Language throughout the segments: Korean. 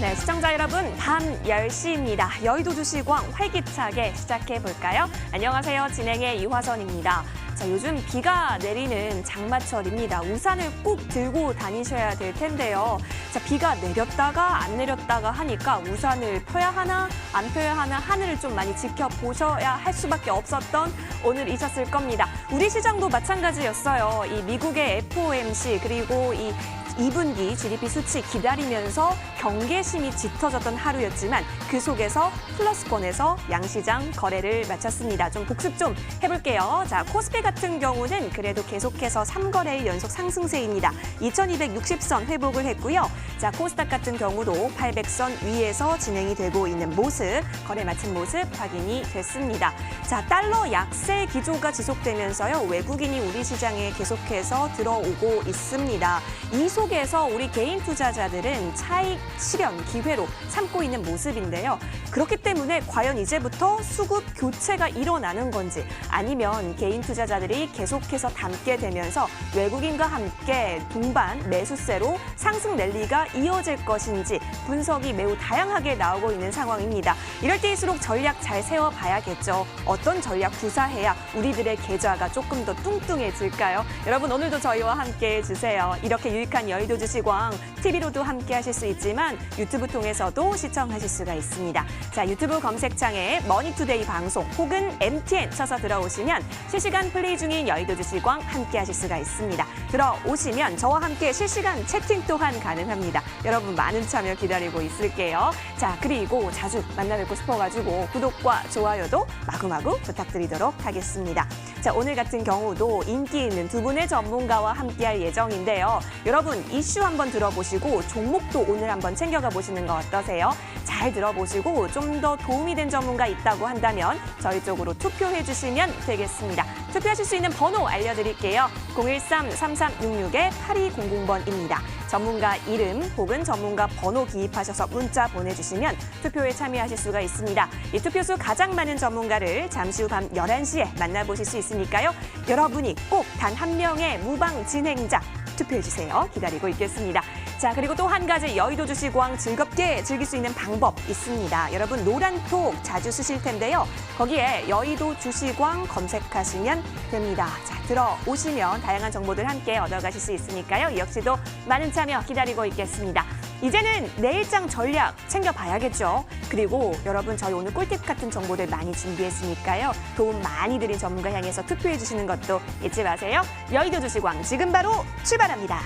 네, 시청자 여러분, 밤 10시입니다. 여의도 주시광 활기차게 시작해볼까요? 안녕하세요. 진행의 이화선입니다. 자, 요즘 비가 내리는 장마철입니다. 우산을 꼭 들고 다니셔야 될 텐데요. 자, 비가 내렸다가 안 내렸다가 하니까 우산을 펴야 하나 안 펴야 하나 하늘을 좀 많이 지켜보셔야 할 수밖에 없었던 오늘이셨을 겁니다. 우리 시장도 마찬가지였어요. 이 미국의 FOMC 그리고 이 2분기 GDP 수치 기다리면서 경계심이 짙어졌던 하루였지만 그 속에서 플러스권에서 양시장 거래를 마쳤습니다. 좀 복습 좀 해볼게요. 자, 코스피 같은 경우는 그래도 계속해서 3거래일 연속 상승세입니다. 2260선 회복을 했고요. 자, 코스닥 같은 경우도 800선 위에서 진행이 되고 있는 모습, 거래 마친 모습 확인이 됐습니다. 자, 달러 약세 기조가 지속되면서요. 외국인이 우리 시장에 계속해서 들어오고 있습니다. 이 속에서 우리 개인 투자자들은 차익 실현 기회로 삼고 있는 모습인데요. 그렇기 때문에 과연 이제부터 수급 교체가 일어나는 건지 아니면 개인 투자자들이 계속해서 담게 되면서 외국인과 함께 동반 매수세로 상승 랠리가 이어질 것인지 분석이 매우 다양하게 나오고 있는 상황입니다. 이럴 때일수록 전략 잘 세워봐야겠죠. 어떤 전략 구사해야 우리들의 계좌가 조금 더 뚱뚱해질까요? 여러분 오늘도 저희와 함께 해주세요. 이렇게 유익한 여의도 주시광 TV로도 함께 하실 수 있지만 유튜브 통해서도 시청하실 수가 있습니다. 자, 유튜브 검색창에 머니투데이 방송 혹은 MTN 쳐서 들어오시면 실시간 플레이 중인 여의도 주시광 함께 하실 수가 있습니다. 들어오시면 저와 함께 실시간 채팅 또한 가능합니다. 여러분 많은 참여 기다리고 있을게요. 자, 그리고 자주 만나 뵙고 싶어가지고 구독과 좋아요도 마구마구 부탁드리도록 하겠습니다. 자, 오늘 같은 경우도 인기 있는 두 분의 전문가와 함께할 예정인데요. 여러분 이슈 한번 들어보시고 종목도 오늘 한번 챙겨가 보시는 거 어떠세요? 잘 들어보시고 좀 더 도움이 된 전문가 있다고 한다면 저희 쪽으로 투표해 주시면 되겠습니다. 투표하실 수 있는 번호 알려드릴게요. 013-3366-8200번입니다. 전문가 이름 혹은 전문가 번호 기입하셔서 문자 보내주시면 투표에 참여하실 수가 있습니다. 이 투표수 가장 많은 전문가를 잠시 후 밤 11시에 만나보실 수 있으니까요. 여러분이 꼭 단 한 명의 무방 진행자 투표해주세요. 기다리고 있겠습니다. 자, 그리고 또 한 가지 여의도 주시광 즐겁게 즐길 수 있는 방법 있습니다. 여러분 노란톡 자주 쓰실 텐데요. 거기에 여의도 주시광 검색하시면 됩니다. 자, 들어오시면 다양한 정보들 함께 얻어가실 수 있으니까요. 역시도 많은 참여 기다리고 있겠습니다. 이제는 내일장 전략 챙겨봐야겠죠. 그리고 여러분 저희 오늘 꿀팁 같은 정보들 많이 준비했으니까요. 도움 많이 드린 전문가 향해서 투표해 주시는 것도 잊지 마세요. 여의도 주시광 지금 바로 출발합니다.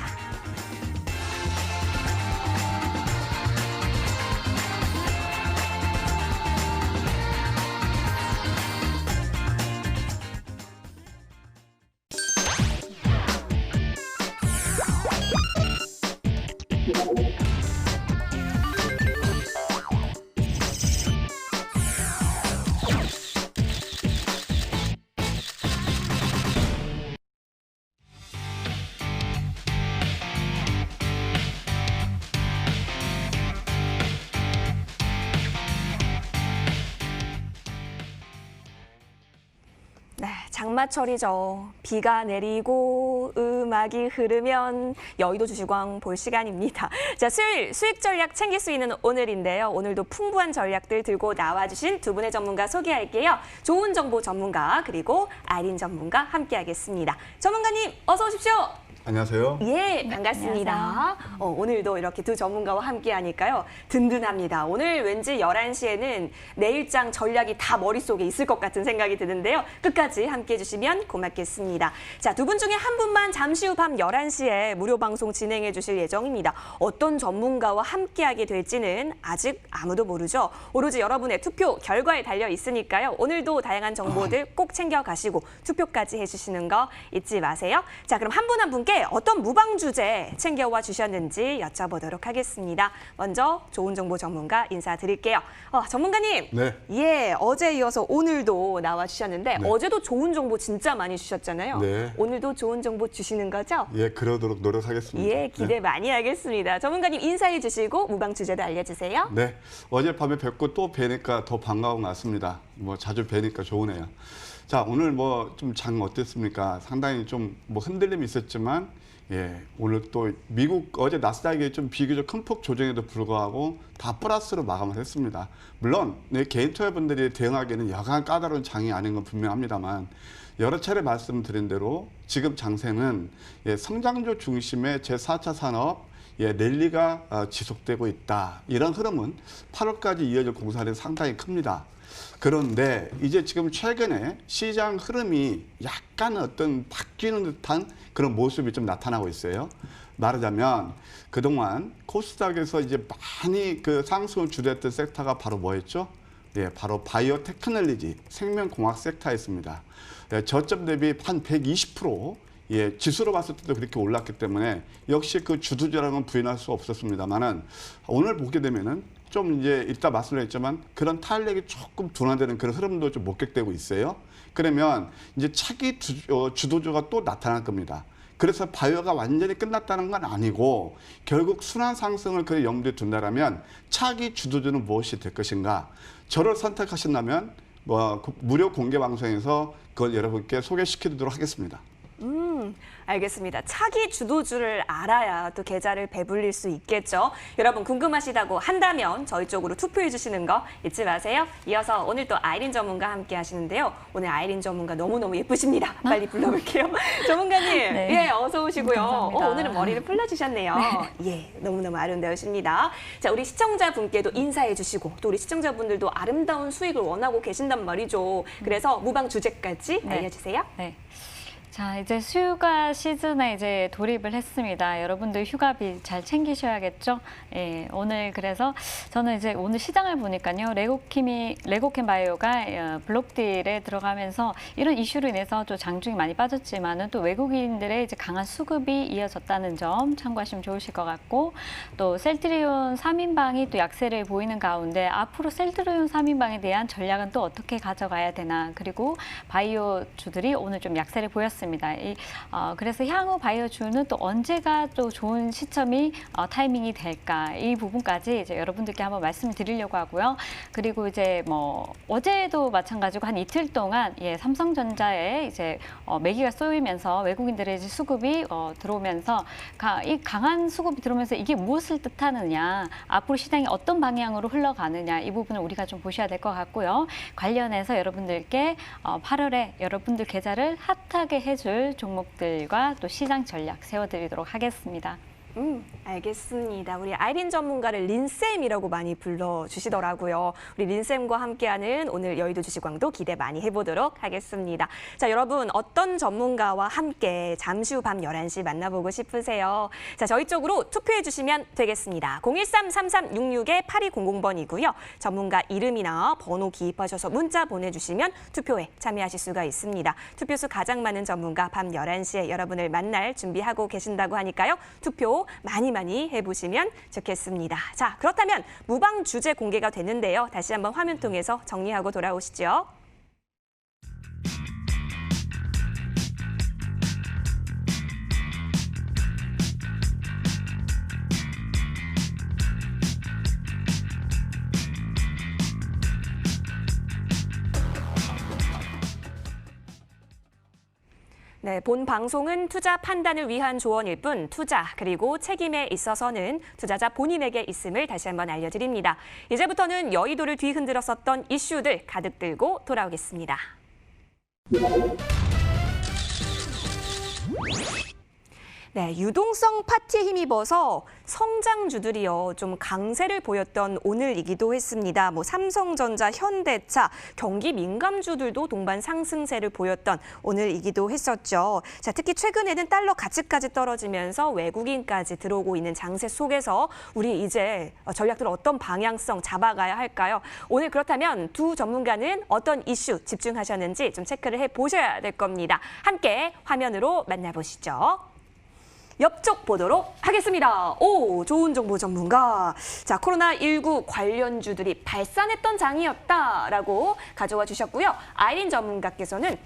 장마철이죠. 비가 내리고 음악이 흐르면 여의도 주시광 볼 시간입니다. 자, 수요일 수익 전략 챙길 수 있는 오늘인데요. 오늘도 풍부한 전략들 들고 나와주신 두 분의 전문가 소개할게요. 좋은 정보 전문가 그리고 아린 전문가 함께하겠습니다. 전문가님 어서 오십시오. 안녕하세요. 예, 반갑습니다. 오늘도 이렇게 두 전문가와 함께하니까요. 든든합니다. 오늘 왠지 11시에는 내일장 전략이 다 머릿속에 있을 것 같은 생각이 드는데요. 끝까지 함께해 주시면 고맙겠습니다. 자, 두 분 중에 한 분만 잠시 후 밤 11시에 무료 방송 진행해 주실 예정입니다. 어떤 전문가와 함께하게 될지는 아직 아무도 모르죠. 오로지 여러분의 투표 결과에 달려 있으니까요. 오늘도 다양한 정보들 꼭 챙겨가시고 투표까지 해주시는 거 잊지 마세요. 자, 그럼 한 분 한 분께 어떤 무방 주제 챙겨와 주셨는지 여쭤보도록 하겠습니다. 먼저 좋은 정보 전문가 인사드릴게요. 전문가님, 네. 예, 어제 이어서 오늘도 나와 주셨는데 네. 어제도 좋은 정보 진짜 많이 주셨잖아요. 네. 오늘도 좋은 정보 주시는 거죠? 예, 그러도록 노력하겠습니다. 예, 기대 많이 하겠습니다. 전문가님 인사해 주시고 무방 주제도 알려주세요. 네. 어젯밤에 뵙고 또 뵈니까 더 반가운 것 같습니다. 뭐 자주 뵈니까 좋으네요. 자, 오늘 뭐 좀 장 어땠습니까? 상당히 좀 뭐 흔들림이 있었지만, 예, 오늘 또 미국 어제 나스닥이 좀 비교적 큰 폭 조정에도 불구하고 다 플러스로 마감을 했습니다. 물론 내 개인 투자분들이 대응하기에는 여간 까다로운 장이 아닌 건 분명합니다만, 여러 차례 말씀드린 대로 지금 장세는 예, 성장주 중심의 제4차 산업 예, 랠리가 지속되고 있다. 이런 흐름은 8월까지 이어질 공산이 상당히 큽니다. 그런데 이제 지금 최근에 시장 흐름이 약간 어떤 바뀌는 듯한 그런 모습이 좀 나타나고 있어요. 말하자면 그동안 코스닥에서 이제 많이 그 상승을 주도했던 섹터가 바로 뭐였죠? 예, 바로 바이오 테크놀로지, 생명공학 섹터였습니다. 예, 저점 대비 한 120% 예, 지수로 봤을 때도 그렇게 올랐기 때문에 역시 그 주도주라는 부인할 수 없었습니다만은 오늘 보게 되면은 좀 이제 이따 말씀드렸지만 그런 탄력이 조금 둔화되는 그런 흐름도 좀 목격되고 있어요. 그러면 이제 차기 주도주가 또 나타날 겁니다. 그래서 바이오가 완전히 끝났다는 건 아니고 결국 순환 상승을 그 염두에 둔다라면 차기 주도주는 무엇이 될 것인가? 저를 선택하신다면 뭐 무료 공개 방송에서 그걸 여러분께 소개시켜드리도록 하겠습니다. 알겠습니다. 차기 주도주를 알아야 또 계좌를 배불릴 수 있겠죠. 여러분 궁금하시다고 한다면 저희 쪽으로 투표해 주시는 거 잊지 마세요. 이어서 오늘 또 아이린 전문가 함께 하시는데요. 오늘 아이린 전문가 너무너무 예쁘십니다. 빨리 불러볼게요. 전문가님, 네. 예, 어서 오시고요. 감사합니다. 오늘은 머리를 풀러주셨네요. 예, 너무너무 아름다우십니다. 자, 우리 시청자분께도 인사해 주시고 또 우리 시청자분들도 아름다운 수익을 원하고 계신단 말이죠. 그래서 무방 주제까지 네. 알려주세요. 네. 자, 이제 휴가 시즌에 이제 돌입을 했습니다. 여러분들 휴가비 잘 챙기셔야겠죠? 예, 오늘 그래서 저는 이제 오늘 시장을 보니까요. 레고캠 바이오가 블록딜에 들어가면서 이런 이슈로 인해서 또 장중이 많이 빠졌지만은 또 외국인들의 이제 강한 수급이 이어졌다는 점 참고하시면 좋으실 것 같고, 또 셀트리온 3인방이 또 약세를 보이는 가운데 앞으로 셀트리온 3인방에 대한 전략은 또 어떻게 가져가야 되나, 그리고 바이오주들이 오늘 좀 약세를 보였습니다. 그래서 향후 바이오주는 또 언제가 또 좋은 시점이 타이밍이 될까, 이 부분까지 이제 여러분들께 한번 말씀을 드리려고 하고요. 그리고 이제 뭐 어제도 마찬가지고 한 이틀 동안 삼성전자에 이제 매기가 쏘이면서 외국인들의 이제 수급이 들어오면서 이 강한 수급이 들어오면서 이게 무엇을 뜻하느냐, 앞으로 시장이 어떤 방향으로 흘러가느냐, 이 부분을 우리가 좀 보셔야 될 것 같고요. 관련해서 여러분들께 8월에 여러분들 계좌를 핫하게 해줄 종목들과 또 시장 전략 세워드리도록 하겠습니다. 알겠습니다. 우리 아이린 전문가를 린쌤이라고 많이 불러주시더라고요. 우리 린쌤과 함께하는 오늘 여의도 주식왕도 기대 많이 해보도록 하겠습니다. 자, 여러분 어떤 전문가와 함께 잠시 후 밤 11시 만나보고 싶으세요? 자, 저희 쪽으로 투표해 주시면 되겠습니다. 013-3366-8200번이고요. 전문가 이름이나 번호 기입하셔서 문자 보내주시면 투표에 참여하실 수가 있습니다. 투표수 가장 많은 전문가 밤 11시에 여러분을 만날 준비하고 계신다고 하니까요. 투표 많이 해보시면 좋겠습니다. 자, 그렇다면 무방 주제 공개가 됐는데요. 다시 한번 화면 통해서 정리하고 돌아오시죠. 네, 본 방송은 투자 판단을 위한 조언일 뿐 투자 그리고 책임에 있어서는 투자자 본인에게 있음을 다시 한번 알려드립니다. 이제부터는 여의도를 뒤흔들었었던 이슈들 가득 들고 돌아오겠습니다. 네, 유동성 파티에 힘입어서 성장주들이요 좀 강세를 보였던 오늘이기도 했습니다. 뭐 삼성전자, 현대차, 경기 민감주들도 동반 상승세를 보였던 오늘이기도 했었죠. 자, 특히 최근에는 달러 가치까지 떨어지면서 외국인까지 들어오고 있는 장세 속에서 우리 이제 전략들 어떤 방향성 잡아가야 할까요? 오늘 그렇다면 두 전문가는 어떤 이슈 집중하셨는지 좀 체크를 해보셔야 될 겁니다. 함께 화면으로 만나보시죠. 엽쪽 보도록 하겠습니다. 오, 좋은 정보 전문가. 자, 코로나19 관련주들이 발산했던 장이었다라고 가져와 주셨고요. 아이린 전문가께서는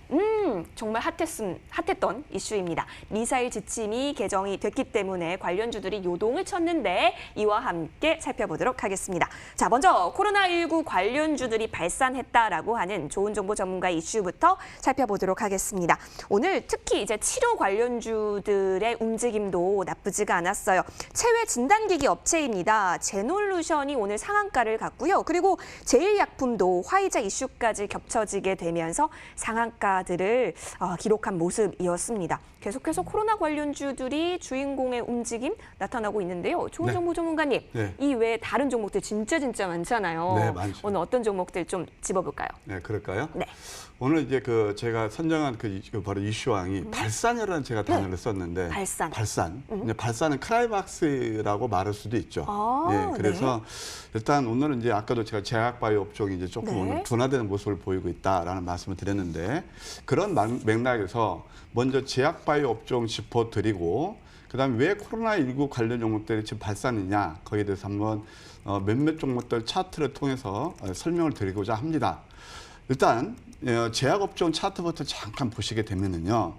정말 핫했던 이슈입니다. 미사일 지침이 개정이 됐기 때문에 관련주들이 요동을 쳤는데 이와 함께 살펴보도록 하겠습니다. 자, 먼저 코로나19 관련주들이 발산했다라고 하는 좋은 정보 전문가 이슈부터 살펴보도록 하겠습니다. 오늘 특히 이제 치료 관련주들의 움직임도 나쁘지가 않았어요. 체외 진단기기 업체입니다. 제놀루션이 오늘 상한가를 갔고요. 그리고 제일약품도 화이자 이슈까지 겹쳐지게 되면서 상한가들을 기록한 모습이었습니다. 계속해서 코로나 관련주들이 주인공의 움직임 나타나고 있는데요. 좋은 네. 정보 전문가님, 네. 이 외에 다른 종목들 진짜 많잖아요. 네, 많죠. 오늘 어떤 종목들 좀 짚어볼까요? 네, 그럴까요? 네. 오늘 이제 제가 선정한 바로 이슈왕이 발산이라는 제가 단어를 썼는데 발산. 이제 발산은 클라이막스라고 말할 수도 있죠. 아, 그래서 일단 오늘은 이제 아까도 제가 제약바이오 업종이 이제 조금 네. 오늘 둔화되는 모습을 보이고 있다라는 말씀을 드렸는데 그런 맥락에서 먼저 제약바이오 업종 짚어드리고 그다음에 왜 코로나19 관련 종목들이 지금 발산이냐 거기에 대해서 한번 몇몇 종목들 차트를 통해서 설명을 드리고자 합니다. 일단 제약업종 차트부터 잠깐 보시게 되면은요,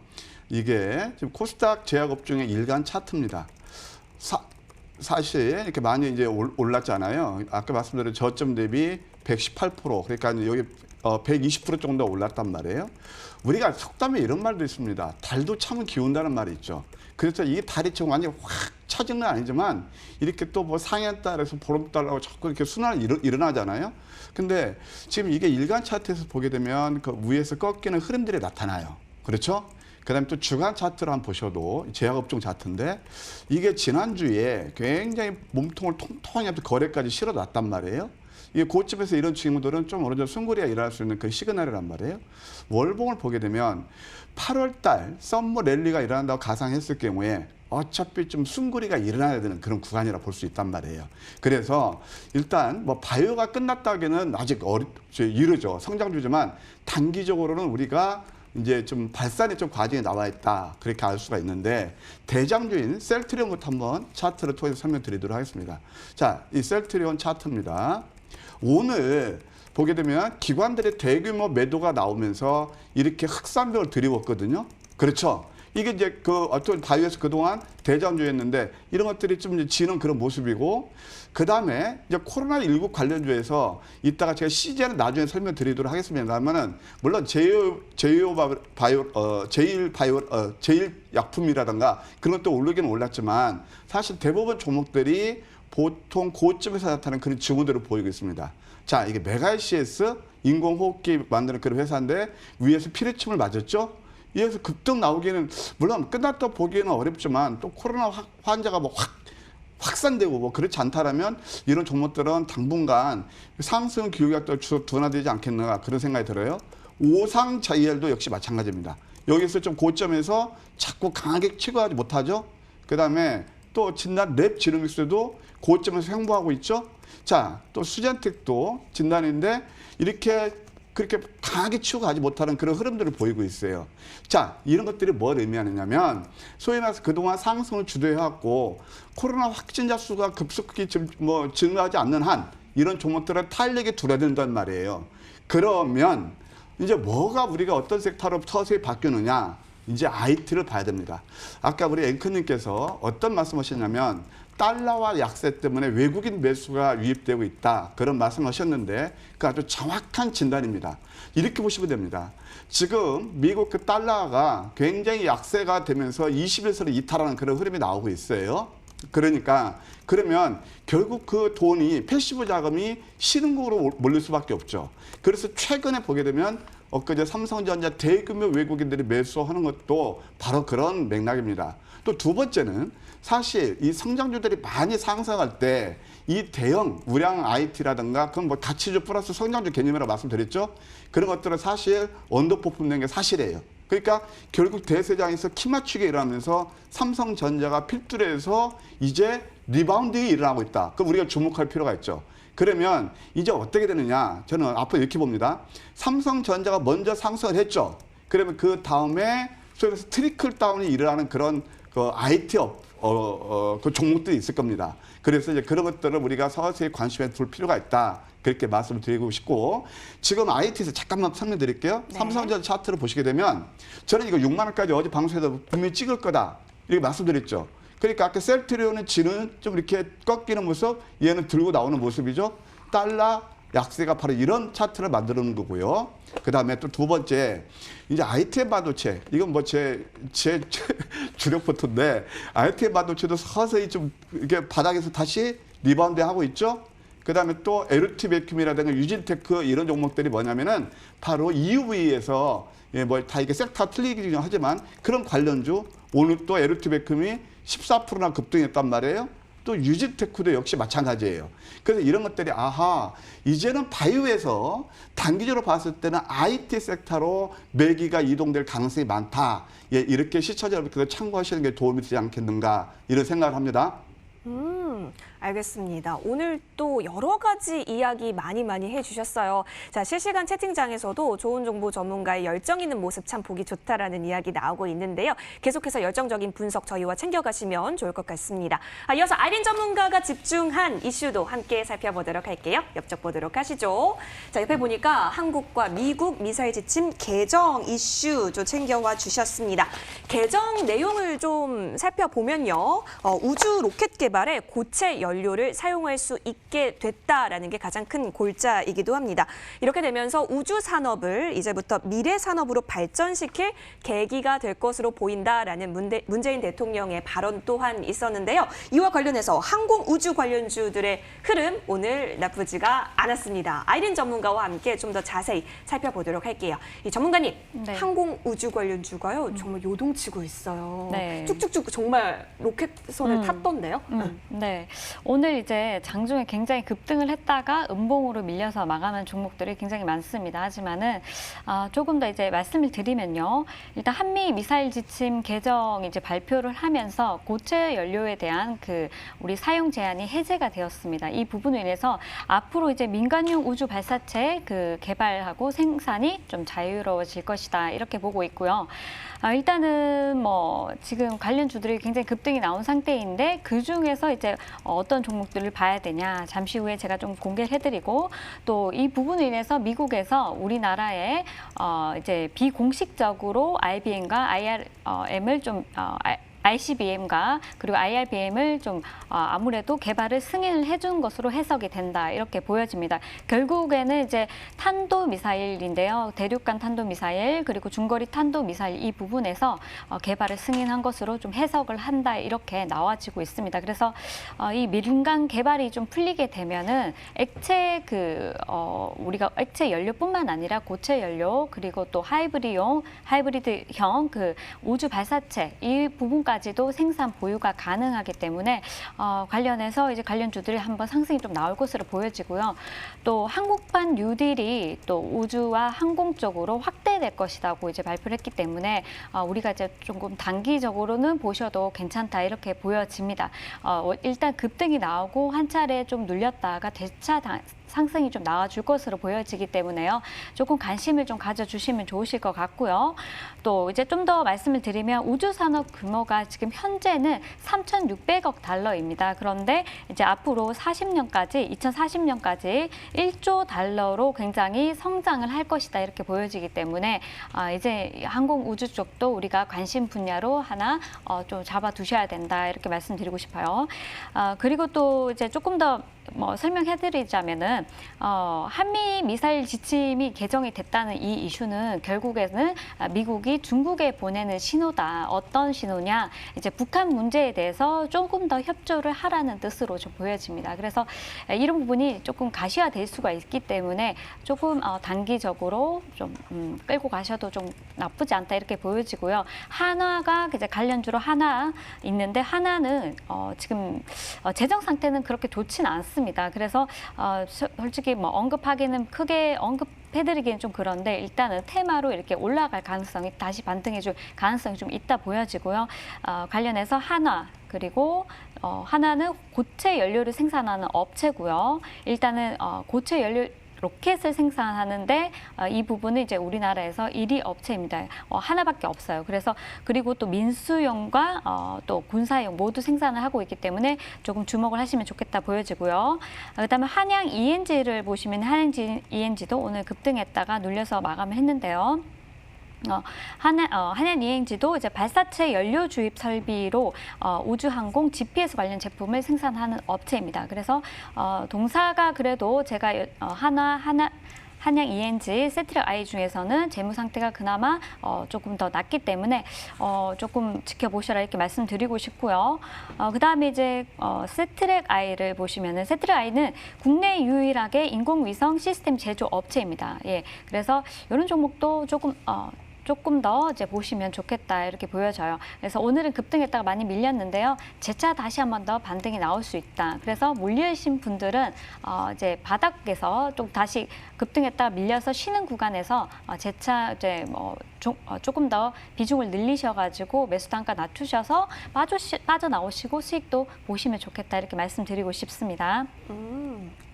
이게 지금 코스닥 제약업종의 일간 차트입니다. 사실 이렇게 많이 이제 올랐잖아요. 아까 말씀드린 저점 대비 118%, 그러니까 여기 120% 정도 올랐단 말이에요. 우리가 속담에 이런 말도 있습니다. 달도 참은 기운다는 말이 있죠. 그래서 이 달이 지금 완전히 확 처진 건 아니지만 이렇게 또 뭐 상해 달에서 보름달하고 자꾸 이렇게 순환이 일어나잖아요. 근데 지금 이게 일간 차트에서 보게 되면 그 위에서 꺾이는 흐름들이 나타나요. 그렇죠? 그다음에 또 주간 차트를 한번 보셔도 제약업종 차트인데 이게 지난주에 굉장히 몸통을 통통하게 거래까지 실어놨단 말이에요. 이게 고점에서 이런 친구들은 좀 어느 정도 숨고리가 일어날 수 있는 그 시그널이란 말이에요. 월봉을 보게 되면 8월 달 썸머 랠리가 일어난다고 가상했을 경우에 어차피 좀 숨고리가 일어나야 되는 그런 구간이라 볼 수 있단 말이에요. 그래서 일단 뭐 바이오가 끝났다기는 아직 이르죠. 성장주지만 단기적으로는 우리가 이제 좀 발산이 좀 과정이 나와 있다. 그렇게 알 수가 있는데 대장주인 셀트리온부터 한번 차트를 통해서 설명드리도록 하겠습니다. 자, 이 셀트리온 차트입니다. 오늘 보게 되면 기관들의 대규모 매도가 나오면서 이렇게 흑산벽을 들이웠거든요. 그렇죠. 이게 이제 어떤 바이오에서 그동안 대장주였는데 이런 것들이 좀 이제 지는 그런 모습이고 그 다음에 이제 코로나19 관련주에서 이따가 제가 CJ는 나중에 설명드리도록 하겠습니다만은 물론 제일약품이라든가 그런 것도 오르긴 올랐지만 사실 대부분 종목들이 보통 고점에서 나타나는 그런 징후들을 보이고 있습니다. 자, 이게 메가시에스 인공호흡기 만드는 그런 회사인데 위에서 피뢰침을 맞았죠. 이에서 급등 나오기는 물론 끝났다 보기에는 어렵지만 또 코로나 환자가 뭐 확산되고 뭐 그렇지 않다라면 이런 종목들은 당분간 상승 기울기가 또 둔화되지 않겠는가 그런 생각이 들어요. 오상 JR도 역시 마찬가지입니다. 여기서 좀 고점에서 자꾸 강하게 치고 하지 못하죠. 그다음에 또 진단 랩 지르믹스도 고점에서 횡보하고 있죠. 자, 또 수젠텍도 진단인데 이렇게 그렇게 강하게 치고 가지 못하는 그런 흐름들을 보이고 있어요. 자, 이런 것들이 뭘 의미하느냐면 소위 말해서 그동안 상승을 주도해왔고 코로나 확진자 수가 급속히 증가하지 않는 한 이런 종목들은 탄력이 둔화된단 말이에요. 그러면 이제 뭐가 우리가 어떤 섹터로 서서히 바뀌느냐? 이제 IT를 봐야 됩니다. 아까 우리 앵커님께서 어떤 말씀하셨냐면 달러와 약세 때문에 외국인 매수가 유입되고 있다. 그런 말씀하셨는데 그 아주 정확한 진단입니다. 이렇게 보시면 됩니다. 지금 미국 그 달러가 굉장히 약세가 되면서 21선을 이탈하는 그런 흐름이 나오고 있어요. 그러니까 그러면 결국 그 돈이 패시브 자금이 신흥국으로 몰릴 수밖에 없죠. 그래서 최근에 보게 되면 엊그제 삼성전자 대규모 외국인들이 매수하는 것도 바로 그런 맥락입니다. 또 두 번째는 사실 이 성장주들이 많이 상승할 때 이 대형 우량 IT라든가 그건 뭐 가치주 플러스 성장주 개념이라고 말씀드렸죠. 그런 것들은 사실 언더퍼폼된 게 사실이에요. 그러니까 결국 대세장에서 키 맞추기 일어나면서 삼성전자가 필두로해서 이제 리바운딩이 일어나고 있다. 그럼 우리가 주목할 필요가 있죠. 그러면 이제 어떻게 되느냐. 저는 앞으로 이렇게 봅니다. 삼성전자가 먼저 상승을 했죠. 그러면 그 다음에 소위 말해서 트리클 다운이 일어나는 그런 그 IT 그 종목들이 있을 겁니다. 그래서 이제 그런 것들을 우리가 서서히 관심에 둘 필요가 있다. 그렇게 말씀을 드리고 싶고, 지금 IT에서 잠깐만 설명드릴게요. 네. 삼성전자 차트를 보시게 되면 저는 이거 6만 원까지 어제 방송에서 분명히 찍을 거다. 이렇게 말씀드렸죠. 그러니까 아까 셀트리온은 지는 좀 이렇게 꺾이는 모습, 얘는 들고 나오는 모습이죠. 달러 약세가 바로 이런 차트를 만드는 거고요. 그 다음에 또 두 번째, 이제 ITM 반도체. 이건 뭐 제 주력 포트인데, ITM 반도체도 서서히 좀 이렇게 바닥에서 다시 리바운드 하고 있죠. 그 다음에 또 LT 베큐움이라든가 유진테크 이런 종목들이 뭐냐면은 바로 EUV에서 뭐 다 이게 섹터 틀리긴 하지만 그런 관련주, 오늘 또 LT 베큐움이 14%나 급등했단 말이에요. 또 유진테크도 역시 마찬가지예요. 그래서 이런 것들이 아하, 이제는 바이오에서 단기적으로 봤을 때는 IT 섹터로 매기가 이동될 가능성이 많다. 예, 이렇게 시청자 여러분께서 참고하시는 게 도움이 되지 않겠는가 이런 생각을 합니다. 알겠습니다. 오늘 또 여러 가지 이야기 많이 해주셨어요. 자, 실시간 채팅장에서도 좋은 정보 전문가의 열정 있는 모습 참 보기 좋다라는 이야기 나오고 있는데요. 계속해서 열정적인 분석 저희와 챙겨가시면 좋을 것 같습니다. 이어서 아이린 전문가가 집중한 이슈도 함께 살펴보도록 할게요. 옆쪽 보도록 하시죠. 자, 옆에 보니까 한국과 미국 미사일 지침 개정 이슈 좀 챙겨와 주셨습니다. 개정 내용을 좀 살펴보면요. 우주 로켓 개발에 고체 연료를 사용할 수 있게 됐다라는 게 가장 큰 골자이기도 합니다. 이렇게 되면서 우주 산업을 이제부터 미래 산업으로 발전시킬 계기가 될 것으로 보인다라는 문재인 대통령의 발언 또한 있었는데요. 이와 관련해서 항공 우주 관련주들의 흐름 오늘 나쁘지가 않았습니다. 아이린 전문가와 함께 좀 더 자세히 살펴보도록 할게요. 이 전문가님, 네. 항공 우주 관련주가요 정말 요동치고 있어요. 네. 쭉쭉쭉 정말 로켓선을 탔던데요. 네. 오늘 이제 장중에 굉장히 급등을 했다가 음봉으로 밀려서 마감한 종목들이 굉장히 많습니다. 하지만은 조금 더 이제 말씀을 드리면요. 일단 한미 미사일 지침 개정 이제 발표를 하면서 고체 연료에 대한 그 우리 사용 제한이 해제가 되었습니다. 이 부분으로 인해서 앞으로 이제 민간용 우주 발사체 그 개발하고 생산이 좀 자유로워질 것이다. 이렇게 보고 있고요. 일단은 뭐 지금 관련 주들이 굉장히 급등이 나온 상태인데 그 중에서 이제 어떤 종목들을 봐야 되냐 잠시 후에 제가 좀 공개를 해드리고 또 이 부분으로 인해서 미국에서 우리나라에 이제 비공식적으로 IBM과 IRM을 좀 ICBM과 그리고 IRBM을 좀 아무래도 개발을 승인을 해준 것으로 해석이 된다 이렇게 보여집니다. 결국에는 이제 탄도 미사일인데요. 대륙간 탄도 미사일 그리고 중거리 탄도 미사일 이 부분에서 개발을 승인한 것으로 좀 해석을 한다 이렇게 나와지고 있습니다. 그래서 이 민간 개발이 좀 풀리게 되면은 액체 우리가 액체 연료뿐만 아니라 고체 연료 그리고 또 하이브리드형 그 우주 발사체 이 부분까지 도 생산 보유가 가능하기 때문에 관련해서 이제 관련주들이 한번 상승이 좀 나올 것으로 보여지고요. 또 한국판 뉴딜이 또 우주와 항공 쪽으로 확대될 것이라고 이제 발표를 했기 때문에 우리가 이제 조금 단기적으로는 보셔도 괜찮다 이렇게 보여집니다. 일단 급등이 나오고 한 차례 좀 눌렸다가 대차 상승이 좀 나와줄 것으로 보여지기 때문에요. 조금 관심을 좀 가져주시면 좋으실 것 같고요. 또 이제 좀 더 말씀을 드리면 우주 산업 규모가 지금 현재는 3,600억 달러입니다. 그런데 이제 앞으로 2040년까지 1조 달러로 굉장히 성장을 할 것이다 이렇게 보여지기 때문에 이제 항공 우주 쪽도 우리가 관심 분야로 하나 좀 잡아두셔야 된다 이렇게 말씀드리고 싶어요. 그리고 또 이제 조금 더 설명해드리자면은 한미 미사일 지침이 개정이 됐다는 이 이슈는 결국에는 미국이 중국에 보내는 신호다. 어떤 신호냐? 이제 북한 문제에 대해서 조금 더 협조를 하라는 뜻으로 좀 보여집니다. 그래서 이런 부분이 조금 가시화될 수가 있기 때문에 조금 단기적으로 좀 끌고 가셔도 좀 나쁘지 않다 이렇게 보여지고요. 한화가 이제 관련주로 하나 있는데 하나는 지금 재정 상태는 그렇게 좋지는 않습니다. 그래서 솔직히 뭐 언급하기는 크게 언급해드리기는 좀 그런데 일단은 테마로 이렇게 올라갈 가능성이 다시 반등해줄 가능성이 좀 있다 보여지고요. 관련해서 한화 그리고 하나는 고체 연료를 생산하는 업체고요. 일단은 고체 연료 로켓을 생산하는데 이 부분은 이제 우리나라에서 1위 업체입니다. 하나밖에 없어요. 그래서 그리고 또 민수용과 또 군사용 모두 생산을 하고 있기 때문에 조금 주목을 하시면 좋겠다 보여지고요. 그다음에 한양 ENG를 보시면 한양 ENG도 오늘 급등했다가 눌려서 마감을 했는데요. 한양 ENG도 이제 발사체 연료 주입 설비로 우주항공 GPS 관련 제품을 생산하는 업체입니다. 그래서 동사가 그래도 제가 한양 ENG, 세트랙 I 중에서는 재무 상태가 그나마 조금 더 낫기 때문에 조금 지켜보셔라 이렇게 말씀드리고 싶고요. 그다음에 이제 세트랙 I를 보시면은 세트랙 I는 국내 유일하게 인공위성 시스템 제조 업체입니다. 예, 그래서 이런 종목도 조금 더 이제 보시면 좋겠다 이렇게 보여져요. 그래서 오늘은 급등했다가 많이 밀렸는데요. 재차 다시 한 번 더 반등이 나올 수 있다. 그래서 몰리신 분들은 이제 바닥에서 좀 다시 급등했다가 밀려서 쉬는 구간에서 재차 이제 조금 더 비중을 늘리셔가지고 매수 단가 낮추셔서 빠져나오시고 수익도 보시면 좋겠다 이렇게 말씀드리고 싶습니다.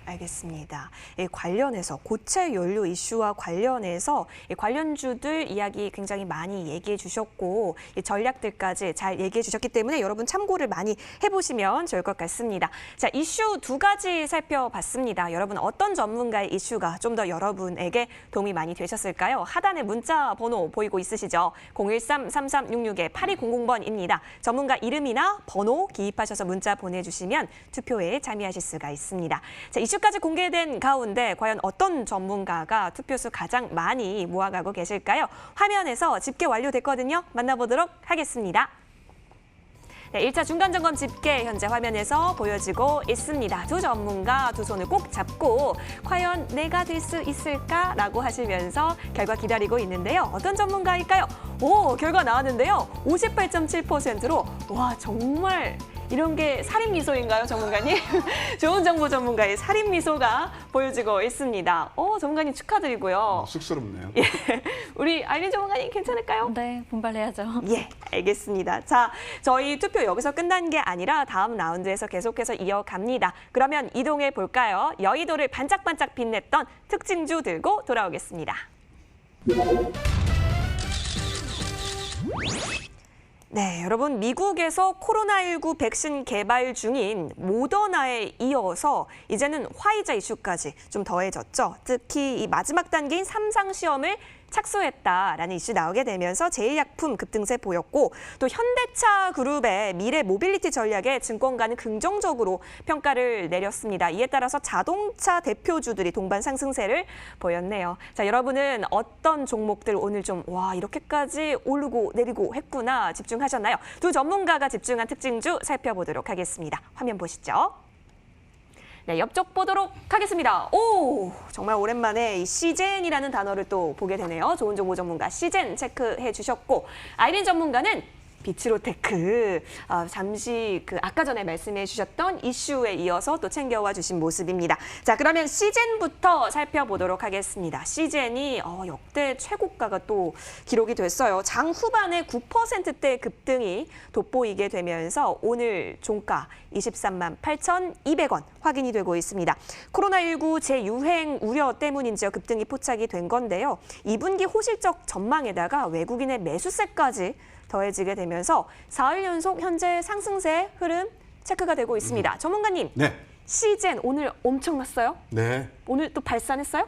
알겠습니다. 관련해서 고체 연료 이슈와 관련해서 관련주들 이야기 굉장히 많이 얘기해 주셨고 전략들까지 잘 얘기해 주셨기 때문에 여러분 참고를 많이 해보시면 좋을 것 같습니다. 자, 이슈 두 가지 살펴봤습니다. 여러분 어떤 전문가의 이슈가 좀 더 여러분에게 도움이 많이 되셨을까요? 하단에 문자 번호 보이고 있으시죠? 013-3366-8200번입니다. 전문가 이름이나 번호 기입하셔서 문자 보내주시면 투표에 참여하실 수가 있습니다. 자, 이슈까지 공개된 가운데 과연 어떤 전문가가 투표수 가장 많이 모아가고 계실까요? 화면에서 집계 완료됐거든요. 만나보도록 하겠습니다. 네, 1차 중간점검 집계 현재 화면에서 보여지고 있습니다. 두 전문가 두 손을 꼭 잡고 과연 내가 될 수 있을까라고 하시면서 결과 기다리고 있는데요. 어떤 전문가일까요? 오, 결과 나왔는데요. 58.7%로 와, 정말 이런 게 살인 미소인가요, 전문가님? 좋은 정보 전문가의 살인 미소가 보여지고 있습니다. 전문가님 축하드리고요. 쑥스럽네요. 예, 우리 아이린 전문가님 괜찮을까요? 네, 분발해야죠. 예, 알겠습니다. 자, 저희 투표 여기서 끝난 게 아니라 다음 라운드에서 계속해서 이어갑니다. 그러면 이동해 볼까요? 여의도를 반짝반짝 빛냈던 특징주 들고 돌아오겠습니다. 네, 여러분 미국에서 코로나19 백신 개발 중인 모더나에 이어서 이제는 화이자 이슈까지 좀 더해졌죠. 특히 이 마지막 단계인 3상 시험을 착수했다라는 이슈 나오게 되면서 제일약품 급등세 보였고 또 현대차 그룹의 미래 모빌리티 전략에 증권가는 긍정적으로 평가를 내렸습니다. 이에 따라서 자동차 대표주들이 동반 상승세를 보였네요. 자, 여러분은 어떤 종목들 오늘 좀 이렇게까지 오르고 내리고 했구나 집중하셨나요? 두 전문가가 집중한 특징주 살펴보도록 하겠습니다. 화면 보시죠. 네, 옆쪽 보도록 하겠습니다. 오, 정말 오랜만에 이 시젠이라는 단어를 또 보게 되네요. 좋은 정보 전문가 시젠 체크해 주셨고 아이린 전문가는 비츠로테크 잠시 아까 전에 말씀해 주셨던 이슈에 이어서 또 챙겨와 주신 모습입니다. 자, 그러면 시젠부터 살펴보도록 하겠습니다. 시젠이 역대 최고가가 또 기록이 됐어요. 장 후반에 9%대 급등이 돋보이게 되면서 오늘 종가 23만 8,200원 확인이 되고 있습니다. 코로나19 재유행 우려 때문인지 급등이 포착이 된 건데요. 2분기 호실적 전망에다가 외국인의 매수세까지 더해지게 되면서 사흘 연속 현재 상승세 흐름 체크가 되고 있습니다. 전문가님, 네. 시젠 오늘 엄청났어요? 네. 오늘 또 발산했어요?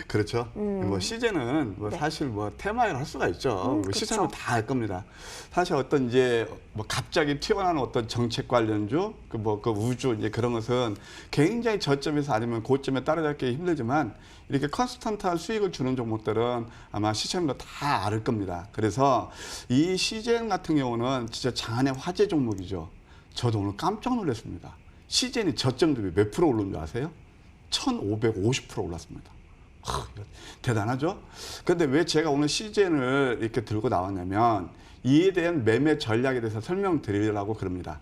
그렇죠. 뭐 시즌은 네. 사실 테마를 할 수가 있죠. 그렇죠. 시장은 다 할 겁니다. 사실 어떤 이제 갑자기 튀어나오는 어떤 정책 관련주, 그 우주 이제 그런 것은 굉장히 저점에서 아니면 고점에 따라잡기 힘들지만 이렇게 컨스턴트한 수익을 주는 종목들은 아마 시장도 다 알 겁니다. 그래서 이 시즌 같은 경우는 진짜 장안의 화제 종목이죠. 저도 오늘 깜짝 놀랐습니다. 시즌이 저점 대비 몇 프로 오른 줄 아세요? 1,550% 올랐습니다. 대단하죠? 그런데 왜 제가 오늘 시즌을 이렇게 들고 나왔냐면 이에 대한 매매 전략에 대해서 설명드리려고 그럽니다.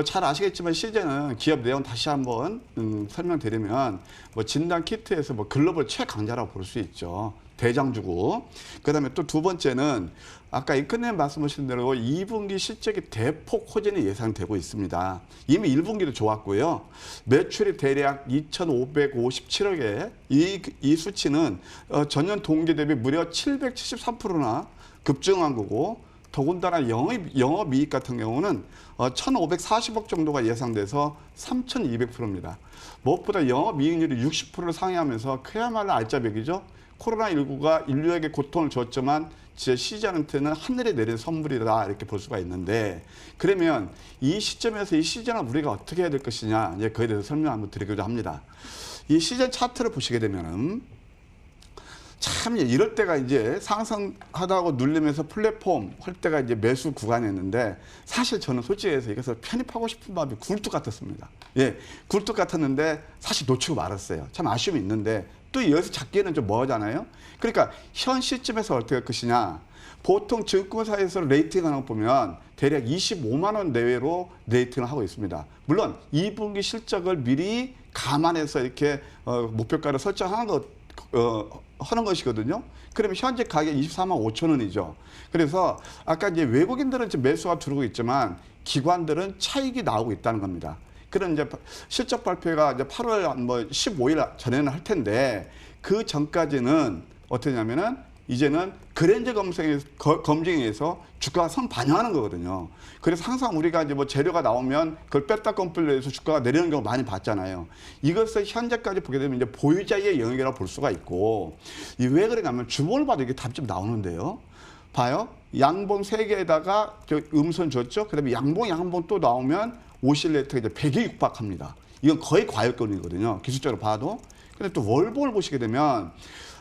잘 아시겠지만 시즌은 기업 내용 다시 한번 설명드리면 진단 키트에서 글로벌 최강자라고 볼 수 있죠. 대장주고, 그다음에 또 두 번째는 아까 이근님 말씀하신 대로 2분기 실적이 대폭 호전이 예상되고 있습니다. 이미 1분기도 좋았고요. 매출이 대략 2,557억에 이 수치는 전년 동기 대비 무려 773%나 급증한 거고, 더군다나 영업이익 같은 경우는 1,540억 정도가 예상돼서 3,200%입니다. 무엇보다 영업이익률이 60%를 상회하면서 그야말로 알짜배기죠. 코로나19가 인류에게 고통을 줬지만 제 시장한테는 하늘에 내린 선물이다, 이렇게 볼 수가 있는데, 그러면 이 시점에서 이 시장을 우리가 어떻게 해야 될 것이냐, 이제 그에 대해서 설명 한번 드리고자 합니다. 이 시장 차트를 보시게 되면은 참 이럴 때가 이제 상승하다고 눌리면서 플랫폼 할 때가 이제 매수 구간이었는데, 사실 저는 솔직히 해서 이것을 편입하고 싶은 마음이 굴뚝 같았습니다. 예, 굴뚝 같았는데 사실 놓치고 말았어요. 참 아쉬움이 있는데 또 여기서 잡기에는 좀 뭐하잖아요. 그러니까 현 시점에서 어떻게 할 것이냐. 보통 증권사에서 레이팅하는 거 보면 대략 25만 원 내외로 레이팅을 하고 있습니다. 물론 2분기 실적을 미리 감안해서 이렇게 목표가를 설정하는 하는 것이거든요. 그러면 현재 가격 24만 5천 원이죠. 그래서 아까 이제 외국인들은 지금 매수가 들어오고 있지만 기관들은 차익이 나오고 있다는 겁니다. 그런 이제 실적 발표가 이제 8월 뭐 15일 전에는 할 텐데, 그 전까지는 어떠냐면은 이제는 그랜저 검증에 의해서 주가가 선반영하는 거거든요. 그래서 항상 우리가 이제 뭐 재료가 나오면 그걸 뺐다 껌뿔로 해서 주가가 내리는 경우 많이 봤잖아요. 이것을 현재까지 보게 되면 이제 보유자의 영역이라고 볼 수가 있고, 이 왜 그러냐면 주봉을 봐도 이게 답이 좀 나오는데요. 봐요. 양봉 3개에다가 음선 줬죠. 그다음에 양봉 또 나오면 오실레이터가 이제 100에 육박합니다. 이건 거의 과열권이거든요. 기술적으로 봐도. 근데 또 월봉을 보시게 되면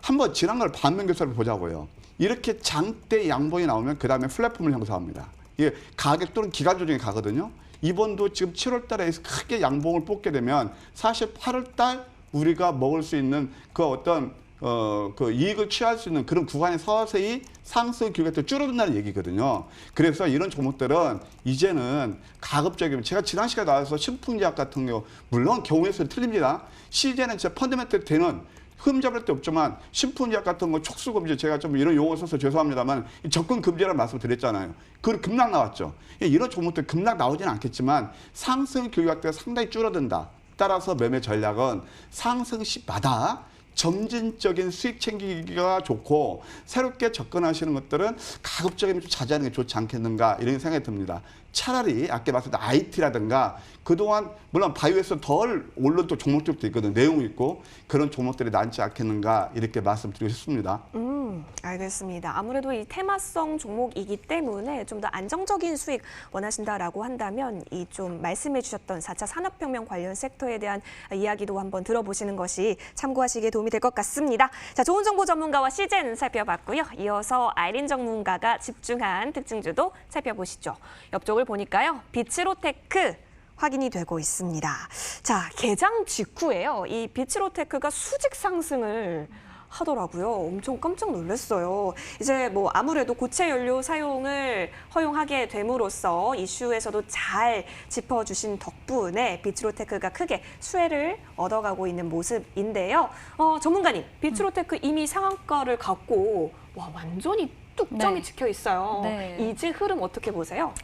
한번 지난 걸 반면교사를 보자고요. 이렇게 장대 양봉이 나오면 그 다음에 플랫폼을 형성합니다. 이게 가격 또는 기간 조정이 가거든요. 이번도 지금 7월 달에 크게 양봉을 뽑게 되면 사실 8월 달 우리가 먹을 수 있는 그 어떤 그 이익을 취할 수 있는 그런 구간이 서서히 상승 기회가 줄어든다는 얘기거든요. 그래서 이런 종목들은 이제는 가급적이면, 제가 지난 시간에 나와서 신풍제약 같은 경우, 물론 경우에 서 틀립니다. 시제는 진짜 펀더멘털 되는 흠잡을 데 없지만, 신풍제약 같은 거 촉수금지, 제가 좀 이런 용어 써서 죄송합니다만 접근 금지라는 말씀 드렸잖아요. 그 급락 나왔죠. 이런 종목들 급락 나오지는 않겠지만 상승 기회가 상당히 줄어든다. 따라서 매매 전략은 상승 시마다 점진적인 수익 챙기기가 좋고, 새롭게 접근하시는 것들은 가급적이면 좀 자제하는 게 좋지 않겠는가, 이런 생각이 듭니다. 차라리 아까 말씀드린 IT라든가 그동안 물론 바이오에서 덜 오른 또 종목들도 있거든요. 내용이 있고 그런 종목들이 낫지 않겠는가, 이렇게 말씀드리고 싶습니다. 알겠습니다. 아무래도 이 테마성 종목이기 때문에 좀 더 안정적인 수익 원하신다라고 한다면 이 좀 말씀해 주셨던 4차 산업혁명 관련 섹터에 대한 이야기도 한번 들어보시는 것이 참고하시기에 도움이 될 것 같습니다. 자, 좋은 정보 전문가와 시젠 살펴봤고요. 이어서 아이린 전문가가 집중한 특징주도 살펴보시죠. 옆쪽을 보니까요. 비츠로테크 확인이 되고 있습니다. 자, 개장 직후에요. 이 비츠로테크가 수직 상승을 하더라고요. 엄청 깜짝 놀랐어요. 이제 뭐 아무래도 고체 연료 사용을 허용하게 됨으로써 이슈에서도 잘 짚어주신 덕분에 비츠로테크가 크게 수혜를 얻어가고 있는 모습인데요. 전문가님, 비츠로테크 이미 상한가를 갖고 완전히 뚝점이 네. 찍혀 있어요. 네. 이제 흐름 어떻게 보세요?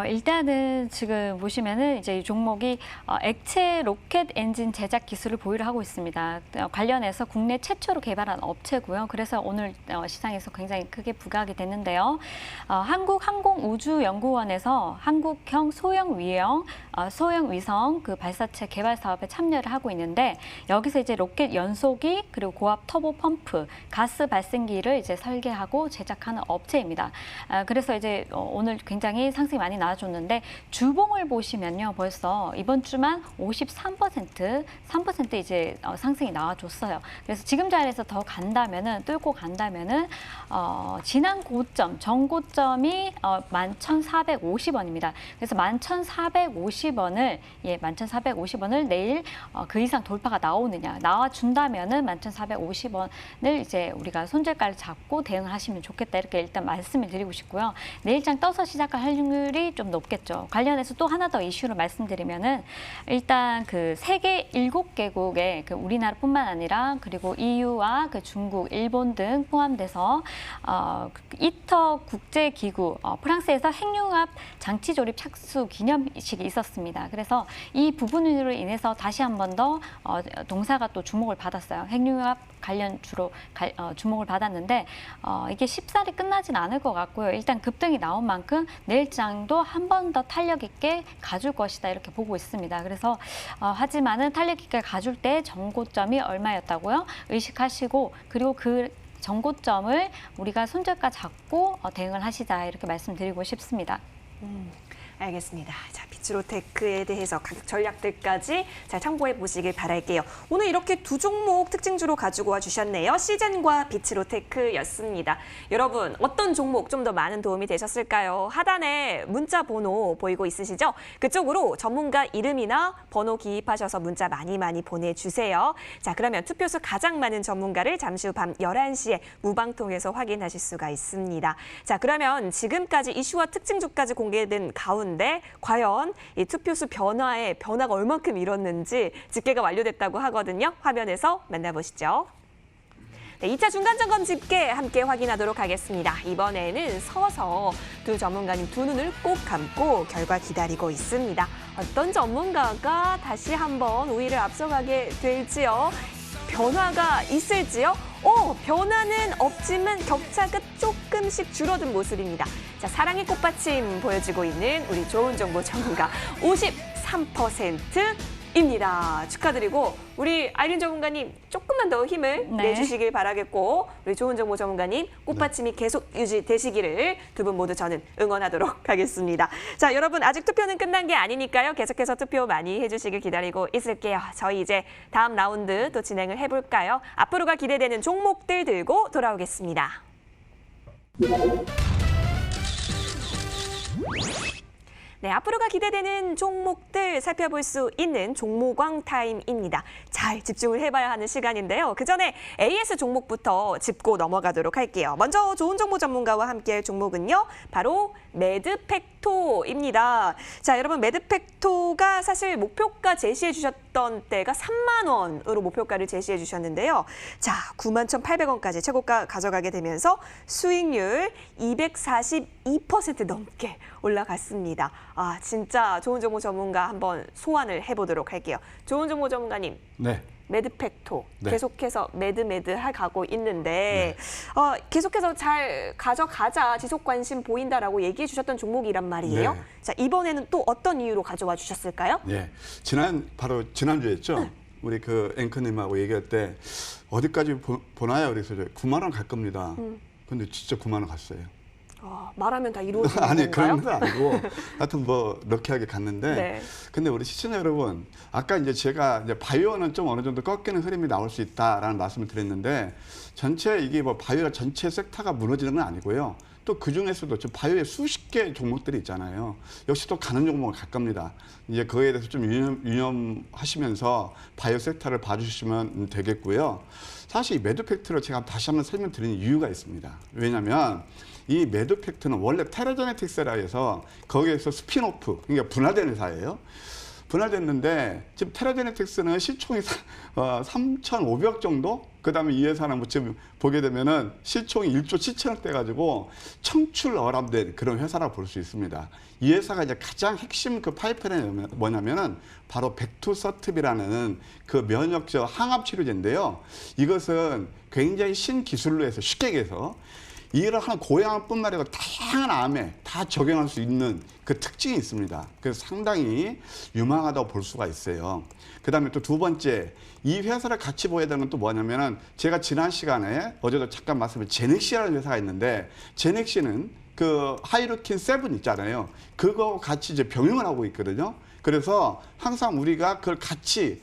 일단은 지금 보시면은 이제 이 종목이 액체 로켓 엔진 제작 기술을 보유를 하고 있습니다. 관련해서 국내 최초로 개발한 업체고요. 그래서 오늘 시장에서 굉장히 크게 부각이 됐는데요. 한국항공우주연구원에서 한국형 소형 위성 그 발사체 개발 사업에 참여를 하고 있는데, 여기서 이제 로켓 연소기 그리고 고압 터보 펌프, 가스 발생기를 이제 설계하고 제작하는 업체입니다. 그래서 이제 오늘 굉장히 상승이 많이 나와줬는데, 주봉을 보시면요, 벌써 이번 주만 3% 이제 상승이 나와줬어요. 그래서 지금 자리에서 더 간다면은, 뚫고 간다면은 지난 고점, 전고점이 11,450원입니다. 그래서 11,450원을 내일 그 이상 돌파가 나오느냐, 나와준다면은 11,450원을 이제 우리가 손절가를 잡고 대응을 하시면 좋겠다, 이렇게 일단 말씀을 드리고 싶고요. 내일장 떠서 시작할 확률이 좀 높겠죠. 관련해서 또 하나 더 이슈를 말씀드리면은 일단 그 세계 7개국의 그 우리나라뿐만 아니라 그리고 EU와 그 중국, 일본 등 포함돼서 이터 국제기구 프랑스에서 핵융합 장치 조립 착수 기념식이 있었습니다. 그래서 이 부분으로 인해서 다시 한 번 더 동사가 또 주목을 받았어요. 핵융합 관련 주로 주목을 받았는데 이게 쉽사리 끝나진 않을 것 같고요. 일단 급등이 나온 만큼 내일장도 한 번 더 탄력 있게 가줄 것이다 이렇게 보고 있습니다. 그래서 하지만은 탄력 있게 가줄 때 정고점이 얼마였다고요? 의식하시고 그리고 그 정고점을 우리가 손절가 잡고 대응을 하시자 이렇게 말씀드리고 싶습니다. 알겠습니다. 자, 비츠로테크에 대해서 가격 전략들까지 잘 참고해 보시길 바랄게요. 오늘 이렇게 두 종목 특징주로 가지고 와 주셨네요. 시즌과 비츠로테크였습니다. 여러분, 어떤 종목 좀 더 많은 도움이 되셨을까요? 하단에 문자 번호 보이고 있으시죠? 그쪽으로 전문가 이름이나 번호 기입하셔서 문자 많이 보내주세요. 자, 그러면 투표수 가장 많은 전문가를 잠시 후 밤 11시에 무방통해서 확인하실 수가 있습니다. 자, 그러면 지금까지 이슈와 특징주까지 공개된 가운데 과연 이 투표수 변화가 얼만큼 일었는지 집계가 완료됐다고 하거든요. 화면에서 만나보시죠. 네, 2차 중간점검 집계 함께 확인하도록 하겠습니다. 이번에는 서서 두 전문가님 두 눈을 꼭 감고 결과 기다리고 있습니다. 어떤 전문가가 다시 한번 우위를 앞서가게 될지요? 변화가 있을지요? 변화는 없지만 격차가 조금씩 줄어든 모습입니다. 자, 사랑의 꽃받침 보여주고 있는 우리 좋은 정보 전문가 53%입니다. 축하드리고 우리 아이린 전문가님 조금만 더 힘을 내주시길 바라겠고 우리 좋은 정보 전문가님 꽃받침이 계속 유지되시기를 두 분 모두 저는 응원하도록 하겠습니다. 자, 여러분 아직 투표는 끝난 게 아니니까요. 계속해서 투표 많이 해주시길 기다리고 있을게요. 저희 이제 다음 라운드 또 진행을 해볼까요? 앞으로가 기대되는 종목들 들고 돌아오겠습니다. 네, 앞으로가 기대되는 종목들 살펴볼 수 있는 종목왕 타임입니다. 잘 집중을 해봐야 하는 시간인데요. 그 전에 AS 종목부터 짚고 넘어가도록 할게요. 먼저 좋은 정보 전문가와 함께할 종목은요. 바로 매드팩토입니다. 자, 여러분 매드팩토가 사실 목표가 제시해 주셨던 때가 3만 원으로 목표가를 제시해 주셨는데요. 자, 91,800원까지 최고가 가져가게 되면서 수익률 242% 넘게 올라갔습니다. 아, 진짜 좋은 정보 전문가 한번 소환을 해보도록 할게요. 좋은 정보 전문가님. 네. 매드팩토 네. 계속해서 매드 가고 있는데 계속해서 잘 가져가자 지속 관심 보인다라고 얘기해 주셨던 종목이란 말이에요. 네. 자, 이번에는 또 어떤 이유로 가져와 주셨을까요? 네. 바로 지난주였죠. 우리 그 앵커님하고 얘기할 때 어디까지 보나요? 그래서 9만 원 갈 겁니다. 근데 진짜 9만 원 갔어요. 말하면 다 이루어지는 아니 건가요? 그런 건 아니고 하여튼 뭐 럭키하게 갔는데 네. 근데 우리 시청자 여러분 아까 이제 제가 이제 바이오는 좀 어느 정도 꺾이는 흐름이 나올 수 있다라는 말씀을 드렸는데 전체 이게 뭐 바이오가 전체 섹터가 무너지는 건 아니고요. 또 그 중에서도 좀 바이오의 수십 개 종목들이 있잖아요. 역시 또 가는 종목을 갈 겁니다. 이제 그거에 대해서 좀 유념하시면서 바이오 섹터를 봐주시면 되겠고요. 사실 이 매드팩트를 제가 다시 한번 설명드리는 이유가 있습니다. 왜냐하면 이 매드팩트는 원래 테라제네틱스라 해서 거기에서 스핀오프, 그러니까 분할된 회사예요. 분할됐는데 지금 테라제네틱스는 시총이 3,500억 정도? 그다음에 이 회사는 뭐 지금 보게 되면은 시총이 1조 7천억 돼 가지고 청출 어람된 그런 회사라고 볼 수 있습니다. 이 회사가 이제 가장 핵심 그 파이프라인이 뭐냐면은 바로 백투서트비라는 그 면역적 항암 치료제인데요. 이것은 굉장히 신기술로 해서 쉽게 얘기해서 이러한 고양이뿐만 아니라 다양한 암에 다 적용할 수 있는 그 특징이 있습니다. 그래서 상당히 유망하다고 볼 수가 있어요. 그다음에 또 두 번째, 이 회사를 같이 보여야 되는 건 또 뭐냐면은 제가 지난 시간에 어제도 잠깐 말씀드린 제넥시라는 회사가 있는데 제넥시는 그 하이루킨 7 있잖아요. 그거 같이 이제 병행을 하고 있거든요. 그래서 항상 우리가 그걸 같이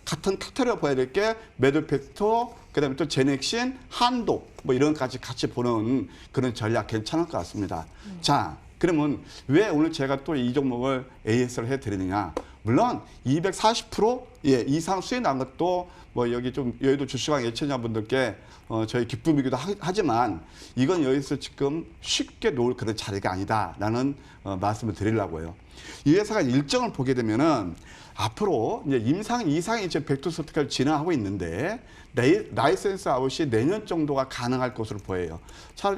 같은 카테고리로 봐야 될 게 매드팩토, 그다음에 또 제넥신, 한도 뭐 이런 것까지 같이 보는 그런 전략 괜찮을 것 같습니다. 자, 그러면 왜 오늘 제가 또 이 종목을 AS를 해드리느냐? 물론 240% 예, 이상 수익 난 것도 뭐 여기 좀 여의도 주식왕 예청자분들께 저희 기쁨이기도 하지만 이건 여기서 지금 쉽게 놓을 그런 자리가 아니다라는 말씀을 드리려고 해요. 이 회사가 일정을 보게 되면은 앞으로 이제 임상 이상이 이제 백두소트까지 진행하고 있는데 라이센스 아웃이 내년 정도가 가능할 것으로 보여요.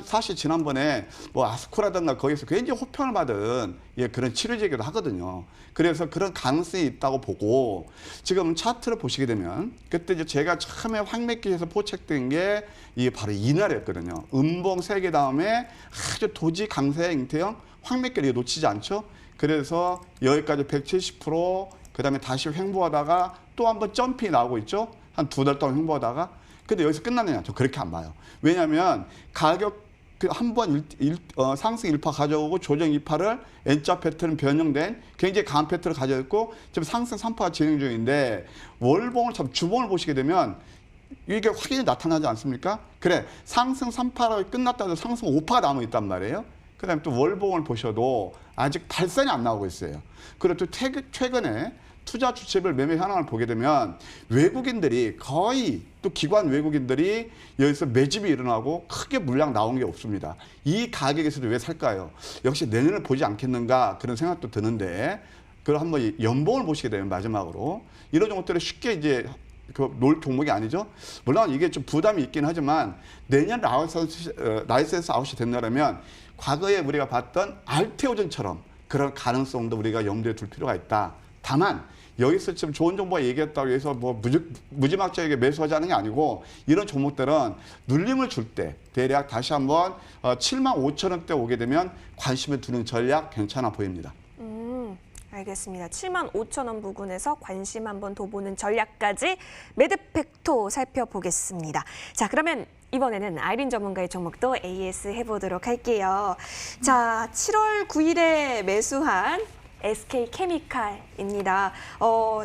사실 지난번에 뭐 아스코라든가 거기서 굉장히 호평을 받은 예, 그런 치료제이기도 하거든요. 그래서 그런 가능성이 있다고 보고 지금 차트를 보시게 되면 그때 이제 제가 처음에 황맥기에서 포착된 게 이게 바로 이날이었거든요. 음봉 3개 다음에 아주 도지 강세 형태형 황맥기를 놓치지 않죠. 그래서 여기까지 170%, 그다음에 다시 횡보하다가 또 한번 점핑이 나오고 있죠. 한 2달 동안 횡보하다가. 근데 여기서 끝났느냐? 저 그렇게 안 봐요. 왜냐하면 가격 한번 상승 1파 가져오고 조정 2파를 N자 패턴 변형된 굉장히 강한 패턴을 가져있고 지금 상승 3파가 진행 중인데 월봉을 주봉을 보시게 되면 이게 확연히 나타나지 않습니까? 그래, 상승 3파로 끝났다고 상승 5파가 남아있단 말이에요. 그 다음에 또 월봉을 보셔도 아직 발산이 안 나오고 있어요. 그리고 또 최근에 투자 주체별 매매 현황을 보게 되면 외국인들이 거의 또 기관 외국인들이 여기서 매집이 일어나고 크게 물량 나온 게 없습니다. 이 가격에서도 왜 살까요? 역시 내년을 보지 않겠는가 그런 생각도 드는데 그걸 한번 연봉을 보시게 되면 마지막으로 이런 종목들을 쉽게 이제 놓을 종목이 아니죠. 물론 이게 좀 부담이 있긴 하지만 내년 라이센스 아웃이 된다면 과거에 우리가 봤던 알테오전처럼 그런 가능성도 우리가 염두에 둘 필요가 있다. 다만 여기서 지금 좋은 정보가 얘기했다고 해서 뭐 무지막지하게 매수하자는 게 아니고 이런 종목들은 눌림을 줄 때 대략 다시 한번 75,000원대 오게 되면 관심을 두는 전략 괜찮아 보입니다. 알겠습니다. 75,000원 부근에서 관심 한번 돋보는 전략까지 매드팩토 살펴보겠습니다. 자, 그러면 이번에는 아이린 전문가의 종목도 AS 해보도록 할게요. 자, 7월 9일에 매수한 SK케미칼입니다.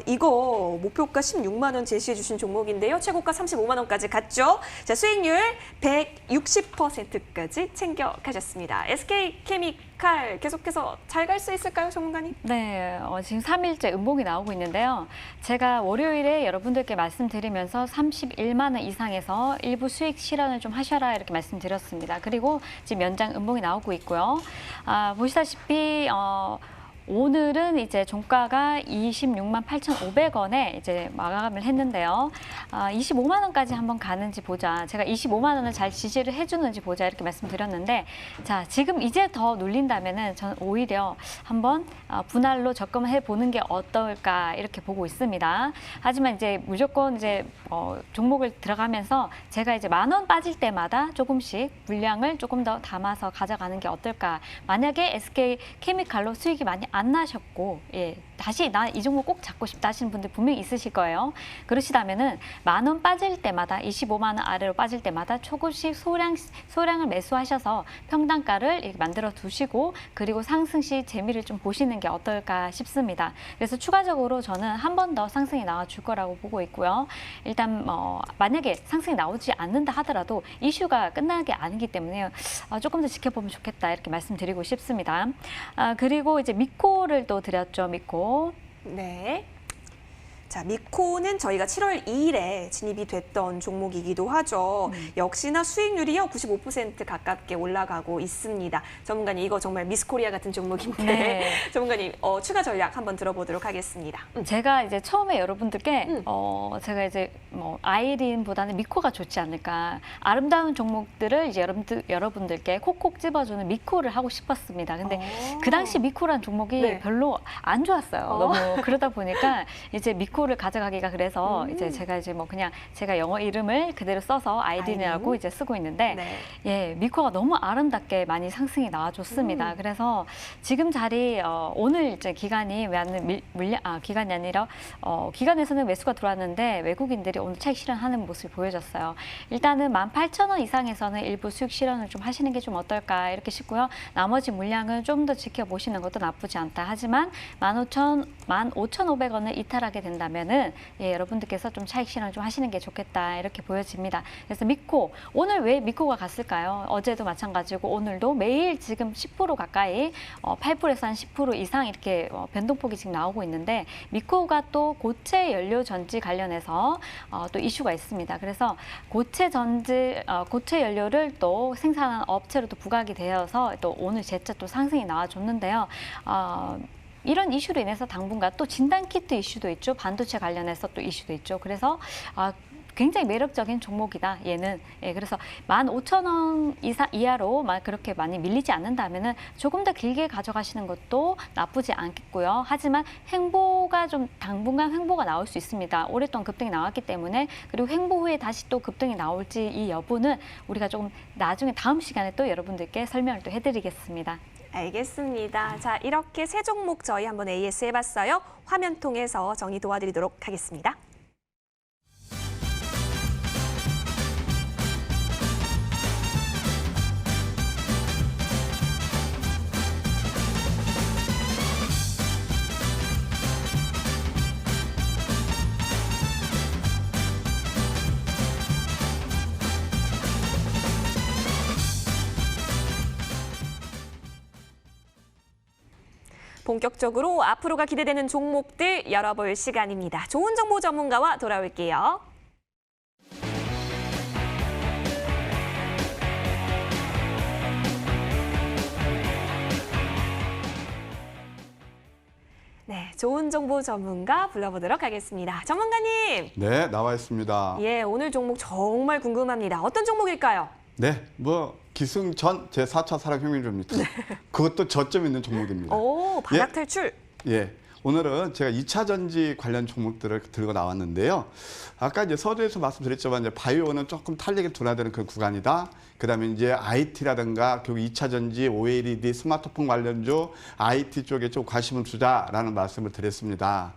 이거 목표가 16만 원 제시해 주신 종목인데요. 최고가 35만 원까지 갔죠. 자, 수익률 160%까지 챙겨 가셨습니다. SK케미칼 계속해서 잘 갈 수 있을까요, 전문가님? 네, 지금 3일째 음봉이 나오고 있는데요. 제가 월요일에 여러분들께 말씀드리면서 31만 원 이상에서 일부 수익 실현을 좀 하셔라 이렇게 말씀드렸습니다. 그리고 지금 연장 음봉이 나오고 있고요. 보시다시피 오늘은 이제 종가가 26만 8,500원에 이제 마감을 했는데요. 25만 원까지 한번 가는지 보자. 제가 25만 원을 잘 지지를 해주는지 보자 이렇게 말씀드렸는데, 자, 지금 이제 더 눌린다면은 저는 오히려 한번 분할로 접근을 해보는 게 어떨까 이렇게 보고 있습니다. 하지만 이제 무조건 이제 종목을 들어가면서 제가 이제 10,000원 빠질 때마다 조금씩 물량을 조금 더 담아서 가져가는 게 어떨까. 만약에 SK케미칼로 수익이 많이 안 나셨고, 예, 다시 나 이 종목 꼭 잡고 싶다 하시는 분들 분명히 있으실 거예요. 그러시다면은 10,000원 빠질 때마다 25만 원 아래로 빠질 때마다 조금씩 소량을 매수하셔서 평단가를 이렇게 만들어 두시고 그리고 상승 시 재미를 좀 보시는 게 어떨까 싶습니다. 그래서 추가적으로 저는 한 번 더 상승이 나와줄 거라고 보고 있고요. 일단 만약에 상승이 나오지 않는다 하더라도 이슈가 끝나는 게 아니기 때문에 조금 더 지켜보면 좋겠다 이렇게 말씀드리고 싶습니다. 그리고 이제 미코를 또 드렸죠. 미코. 네. 자, 미코는 저희가 7월 2일에 진입이 됐던 종목이기도 하죠. 역시나 수익률이요 95% 가깝게 올라가고 있습니다. 전문가님, 이거 정말 미스코리아 같은 종목인데 네. 전문가님 추가 전략 한번 들어보도록 하겠습니다. 제가 이제 처음에 여러분들께 제가 이제 아이린보다는 미코가 좋지 않을까, 아름다운 종목들을 이제 여러분들께 콕콕 집어주는 미코를 하고 싶었습니다. 근데 그 당시 미코란 종목이 네. 별로 안 좋았어요. 너무 그러다 보니까 이제 미코를 가져가기가 그래서 이제 제가 이제 그냥 제가 영어 이름을 그대로 써서 아이린이라고 이제 쓰고 있는데, 네. 예, 미코가 너무 아름답게 많이 상승이 나와줬습니다. 그래서 지금 자리 오늘 이제 기간이 기간이 아니라 기간에서는 매수가 들어왔는데 외국인들이 오늘 차익 실현하는 모습이 보여졌어요. 일단은 18,000원 이상에서는 일부 수익 실현을 좀 하시는 게 좀 어떨까 이렇게 싶고요. 나머지 물량을 좀 더 지켜보시는 것도 나쁘지 않다. 하지만 15,500원을 이탈하게 된다면 된다면은 여러분들께서 좀 차익 실현 좀 하시는 게 좋겠다 이렇게 보여집니다. 그래서 미코 오늘 왜 미코가 갔을까요? 어제도 마찬가지고 오늘도 매일 지금 10% 가까이 8%에서 한 10% 이상 이렇게 변동폭이 지금 나오고 있는데 미코가 또 고체 연료 전지 관련해서 또 이슈가 있습니다. 그래서 고체 연료를 또 생산하는 업체로 또 부각이 되어서 또 오늘 재차 또 상승이 나와줬는데요. 이런 이슈로 인해서 당분간 또 진단키트 이슈도 있죠. 반도체 관련해서 또 이슈도 있죠. 그래서 굉장히 매력적인 종목이다. 얘는 그래서 15,000원 이하로 그렇게 많이 밀리지 않는다면은 조금 더 길게 가져가시는 것도 나쁘지 않겠고요. 하지만 횡보가 좀 당분간 횡보가 나올 수 있습니다. 오랫동안 급등이 나왔기 때문에 그리고 횡보 후에 다시 또 급등이 나올지 이 여부는 우리가 조금 나중에 다음 시간에 또 여러분들께 설명을 또 해드리겠습니다. 알겠습니다. 자, 이렇게 세 종목 저희 한번 AS 해봤어요. 화면 통해서 정리 도와드리도록 하겠습니다. 본격적으로 앞으로가 기대되는 종목들 열어볼 시간입니다. 좋은 정보 전문가와 돌아올게요. 네, 좋은 정보 전문가 불러보도록 하겠습니다. 전문가님. 네, 나와 있습니다. 예, 오늘 종목 정말 궁금합니다. 어떤 종목일까요? 네, 기승전 제4차 산업혁명주입니다. 그것도 저점 있는 종목입니다. 오, 바닥 탈출. 예. 오늘은 제가 2차 전지 관련 종목들을 들고 나왔는데요. 아까 이제 서두에서 말씀드렸지만 이제 바이오는 조금 탄력이 둔화되는 그런 구간이다. 그다음에 이제 IT라든가 결국 2차 전지, OLED, 스마트폰 관련주, IT 쪽에 좀 관심을 두자라는 말씀을 드렸습니다.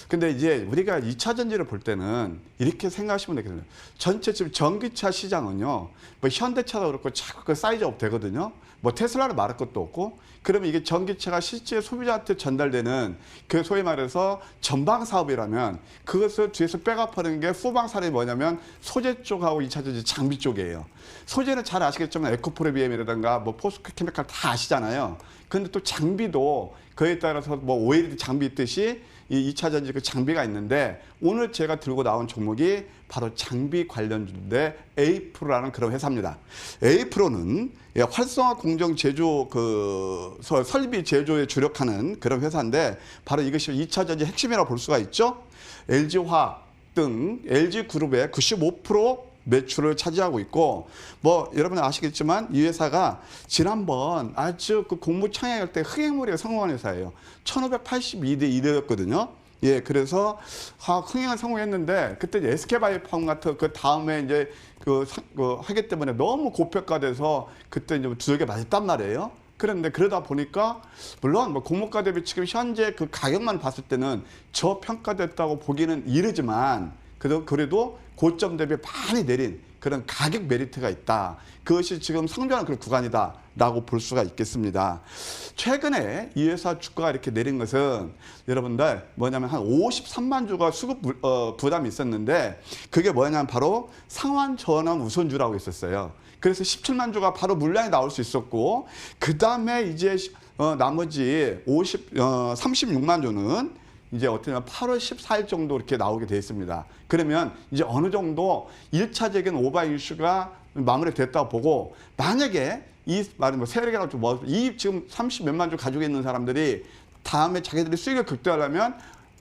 근데 이제 우리가 2차 전지를 볼 때는 이렇게 생각하시면 되거든요. 전체 지금 전기차 시장은요, 뭐 현대차도 그렇고 자꾸 그 사이즈업 되거든요. 뭐 테슬라를 말할 것도 없고, 그러면 이게 전기차가 실제 소비자한테 전달되는 그 소위 말해서 전방 사업이라면 그것을 뒤에서 백업하는 게 후방 사업이 뭐냐면 소재 쪽하고 2차 전지 장비 쪽이에요. 소재는 잘 아시겠지만 에코프로비엠이라든가 뭐 포스코케미칼 다 아시잖아요. 근데 또 장비도 그에 따라서 뭐 OLED 장비 있듯이 이 2차 전지 그 장비가 있는데 오늘 제가 들고 나온 종목이 바로 장비 관련주인데 에이프로라는 그런 회사입니다. 에이프로는 활성화 공정 제조 설비 제조에 주력하는 그런 회사인데 바로 이것이 2차 전지 핵심이라고 볼 수가 있죠. LG화학 등 LG그룹의 95% 매출을 차지하고 있고 뭐 여러분 아시겠지만 이 회사가 지난번 아주 그 공모 창회할 때 흥행몰이가 성공한 회사예요. 1582대 1이었거든요. 예, 그래서 흥행을 성공했는데 그때 SK바이오팜 같은 그 다음에 이제 하기 때문에 너무 고평가돼서 그때 이제 두들겨 맞았단 말이에요. 그런데 그러다 보니까 물론 뭐 공모가 대비 지금 현재 그 가격만 봤을 때는 저평가됐다고 보기는 이르지만 그래도 고점 대비 많이 내린 그런 가격 메리트가 있다. 그것이 지금 상존하는 그런 구간이다라고 볼 수가 있겠습니다. 최근에 이 회사 주가가 이렇게 내린 것은 여러분들 뭐냐면 한 53만 주가 수급 부담이 있었는데 그게 뭐냐면 바로 상환 전환 우선주라고 있었어요. 그래서 17만 주가 바로 물량이 나올 수 있었고 그 다음에 이제 나머지 36만 주는 이제 어떻게 보면 8월 14일 정도 이렇게 나오게 되어 있습니다. 그러면 이제 어느 정도 1차적인 오버 이슈가 마무리됐다고 보고 만약에 이 말은 뭐 세력이라고 좀 이 지금 30몇만 주 가지고 있는 사람들이 다음에 자기들이 수익을 극대화하려면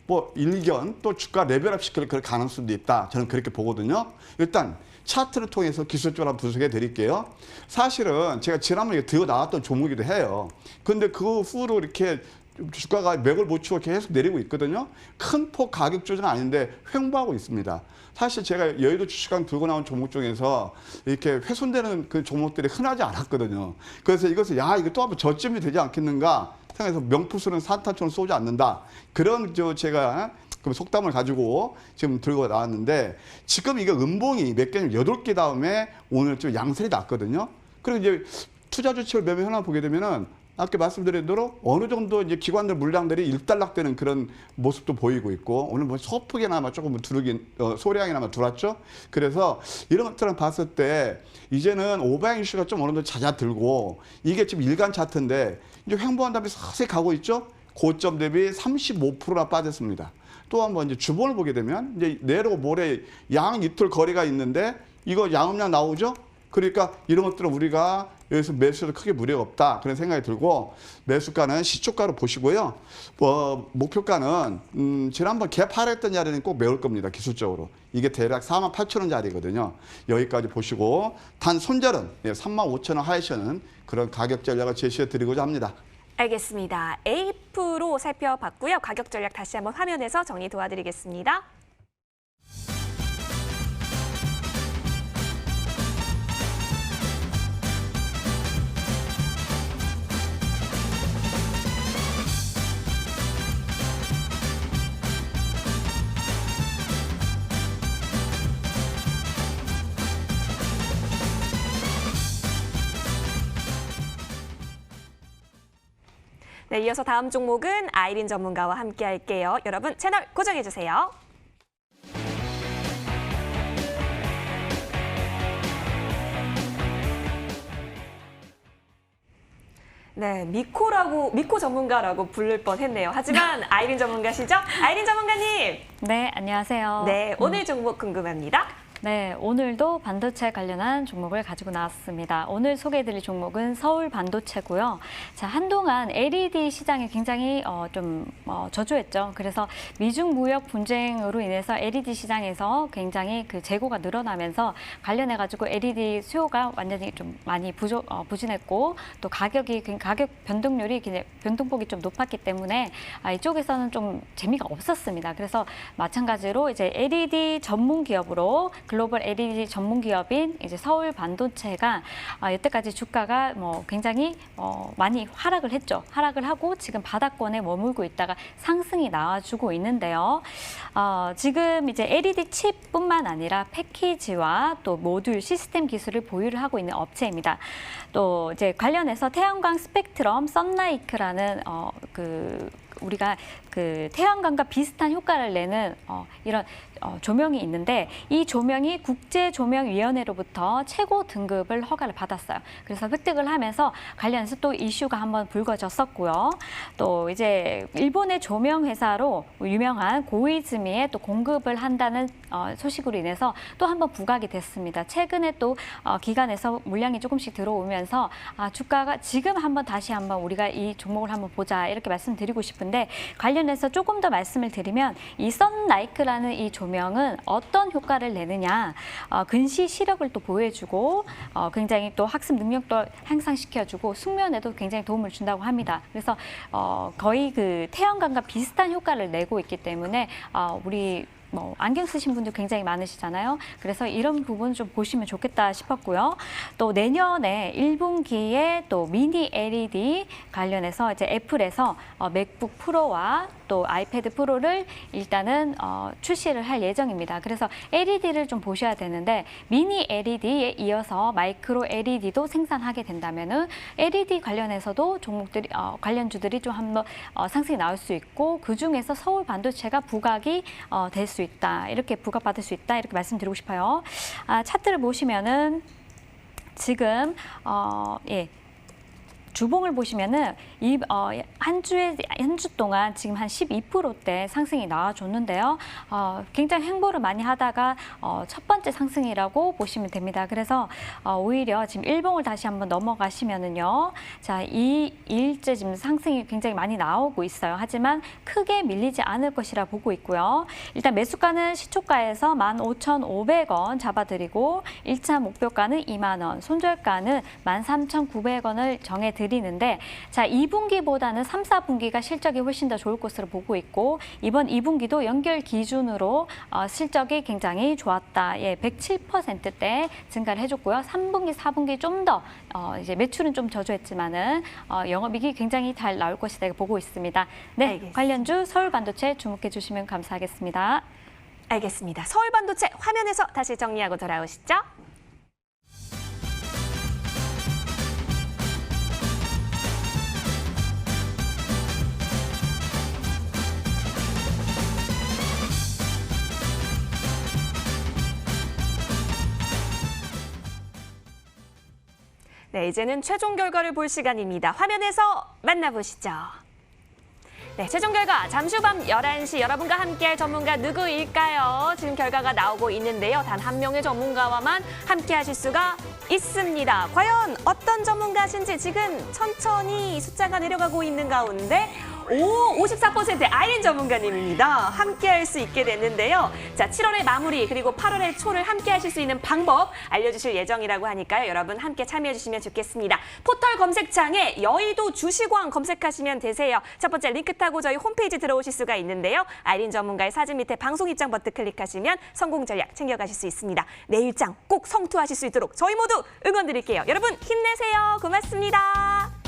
뭐 일견 또 주가 레벨업 시킬 그럴 가능성도 있다. 저는 그렇게 보거든요. 일단 차트를 통해서 기술적으로 한번 분석해 드릴게요. 사실은 제가 지난번에 들고 나왔던 종목이기도 해요. 근데 그 후로 이렇게 주가가 맥을 못 치고 계속 내리고 있거든요. 큰 폭 가격 조정은 아닌데 횡보하고 있습니다. 사실 제가 여의도 주식왕 들고 나온 종목 중에서 이렇게 훼손되는 그 종목들이 흔하지 않았거든요. 그래서 이것을 이거 또 한번 저점이 되지 않겠는가 생각해서 명푸수는 산탄총을 쏘지 않는다. 그런 제가 그 속담을 가지고 지금 들고 나왔는데 지금 이거 음봉이 몇 개냐면 8개 다음에 오늘 좀 양sel이 났거든요. 그리고 이제 투자 주체를 매매 현황 보게 되면은 아까 말씀드린 대로 어느 정도 이제 기관들 물량들이 일단락되는 그런 모습도 보이고 있고 오늘 뭐 소폭이나마 조금 소량이나마 들어왔죠. 그래서 이런 것들을 봤을 때 이제는 오버행 이슈가 좀 어느 정도 잦아들고 이게 지금 일간 차트인데 이제 횡보한 다음에 서서히 가고 있죠. 고점 대비 35%나 빠졌습니다. 또 한번 이제 주봉을 보게 되면 이제 내로 모레 양 이틀 거리가 있는데 이거 양음량 나오죠. 그러니까 이런 것들은 우리가 여기서 매수도 크게 무리가 없다 그런 생각이 들고 매수가는 시초가로 보시고요. 목표가는 지난번 개파했던 자리는 꼭 메울 겁니다. 기술적으로 이게 대략 48,000원짜리거든요. 여기까지 보시고 단 손절은 35,000원 하이셔는 그런 가격 전략을 제시해 드리고자 합니다. 알겠습니다. AF로 살펴봤고요. 가격 전략 다시 한번 화면에서 정리 도와드리겠습니다. 네, 이어서 다음 종목은 아이린 전문가와 함께 할게요. 여러분 채널 고정해 주세요. 네, 미코 전문가라고 부를 뻔했네요. 하지만 아이린 전문가시죠? 아이린 전문가님. 네, 안녕하세요. 네, 오늘 종목 궁금합니다. 네, 오늘도 반도체 관련한 종목을 가지고 나왔습니다. 오늘 소개해드릴 종목은 서울 반도체고요. 자, 한동안 LED 시장이 굉장히 저조했죠. 그래서 미중 무역 분쟁으로 인해서 LED 시장에서 굉장히 그 재고가 늘어나면서 관련해가지고 LED 수요가 완전히 좀 많이 부진했고 또 가격 변동률이 변동폭이 좀 높았기 때문에 이쪽에서는 좀 재미가 없었습니다. 그래서 마찬가지로 이제 LED 전문 기업으로 글로벌 LED 전문 기업인 이제 서울 반도체가 여태까지 주가가 굉장히 많이 하락을 했죠. 하락을 하고 지금 바닥권에 머물고 있다가 상승이 나와주고 있는데요. 지금 이제 LED 칩뿐만 아니라 패키지와 또 모듈 시스템 기술을 보유를 하고 있는 업체입니다. 또 이제 관련해서 태양광 스펙트럼 썬라이크라는 우리가 그 태양광과 비슷한 효과를 내는 이런 조명이 있는데 이 조명이 국제조명위원회로부터 최고 등급을 허가를 받았어요. 그래서 획득을 하면서 관련해서 또 이슈가 한번 불거졌었고요. 또 이제 일본의 조명 회사로 유명한 고이즈미에 또 공급을 한다는 소식으로 인해서 또 한번 부각이 됐습니다. 최근에 또 기관에서 물량이 조금씩 들어오면서 주가가 지금 다시 한번 우리가 이 종목을 한번 보자 이렇게 말씀드리고 싶은데 관련해서 조금 더 말씀을 드리면 이 썬라이크라는 이 조명은 어떤 효과를 내느냐 근시 시력을 또 보여주고 굉장히 또 학습 능력도 향상시켜주고 숙면에도 굉장히 도움을 준다고 합니다. 그래서 거의 그 태양광과 비슷한 효과를 내고 있기 때문에 우리 안경 쓰신 분들 굉장히 많으시잖아요. 그래서 이런 부분 좀 보시면 좋겠다 싶었고요. 또 내년에 1분기에 또 미니 LED 관련해서 이제 애플에서 맥북 프로와 또 아이패드 프로를 일단은 출시를 할 예정입니다. 그래서 LED를 좀 보셔야 되는데 미니 LED에 이어서 마이크로 LED도 생산하게 된다면은 LED 관련해서도 종목들이 관련주들이 좀 한번 상승이 나올 수 있고 그 중에서 서울 반도체가 부각이 될 수 있다. 이렇게 부각받을 수 있다. 이렇게 말씀드리고 싶어요. 차트를 보시면은 지금 주봉을 보시면은 한 주 동안 지금 한 12%대 상승이 나와줬는데요. 굉장히 횡보를 많이 하다가 첫 번째 상승이라고 보시면 됩니다. 그래서 오히려 지금 일봉을 다시 한번 넘어가시면은요. 자, 이 일째 지금 상승이 굉장히 많이 나오고 있어요. 하지만 크게 밀리지 않을 것이라 보고 있고요. 일단 매수가는 시초가에서 15,500원 잡아드리고 1차 목표가는 2만 원, 손절가는 13,900원을 정해드리는데 자, 2분기보다는 3, 4분기가 실적이 훨씬 더 좋을 것으로 보고 있고 이번 2분기도 연결 기준으로 실적이 굉장히 좋았다. 107%대 증가를 해줬고요. 3분기, 4분기 좀 더 이제 매출은 좀 저조했지만은 영업이익이 굉장히 잘 나올 것이다 보고 있습니다. 네, 알겠습니다. 관련주 서울 반도체 주목해 주시면 감사하겠습니다. 알겠습니다. 서울 반도체 화면에서 다시 정리하고 돌아오시죠. 네, 이제는 최종 결과를 볼 시간입니다. 화면에서 만나보시죠. 네, 최종 결과 잠시 후 밤 11시 여러분과 함께할 전문가 누구일까요? 지금 결과가 나오고 있는데요. 단 한 명의 전문가와만 함께하실 수가 있습니다. 과연 어떤 전문가신지 지금 천천히 숫자가 내려가고 있는 가운데 54% 아이린 전문가님입니다. 함께할 수 있게 됐는데요. 자, 7월의 마무리 그리고 8월의 초를 함께하실 수 있는 방법 알려주실 예정이라고 하니까요. 여러분 함께 참여해주시면 좋겠습니다. 포털 검색창에 여의도 주식왕 검색하시면 되세요. 첫 번째 링크 타고 저희 홈페이지 들어오실 수가 있는데요. 아이린 전문가의 사진 밑에 방송 입장 버튼 클릭하시면 성공 전략 챙겨가실 수 있습니다. 내일장 꼭 성투하실 수 있도록 저희 모두 응원 드릴게요. 여러분 힘내세요. 고맙습니다.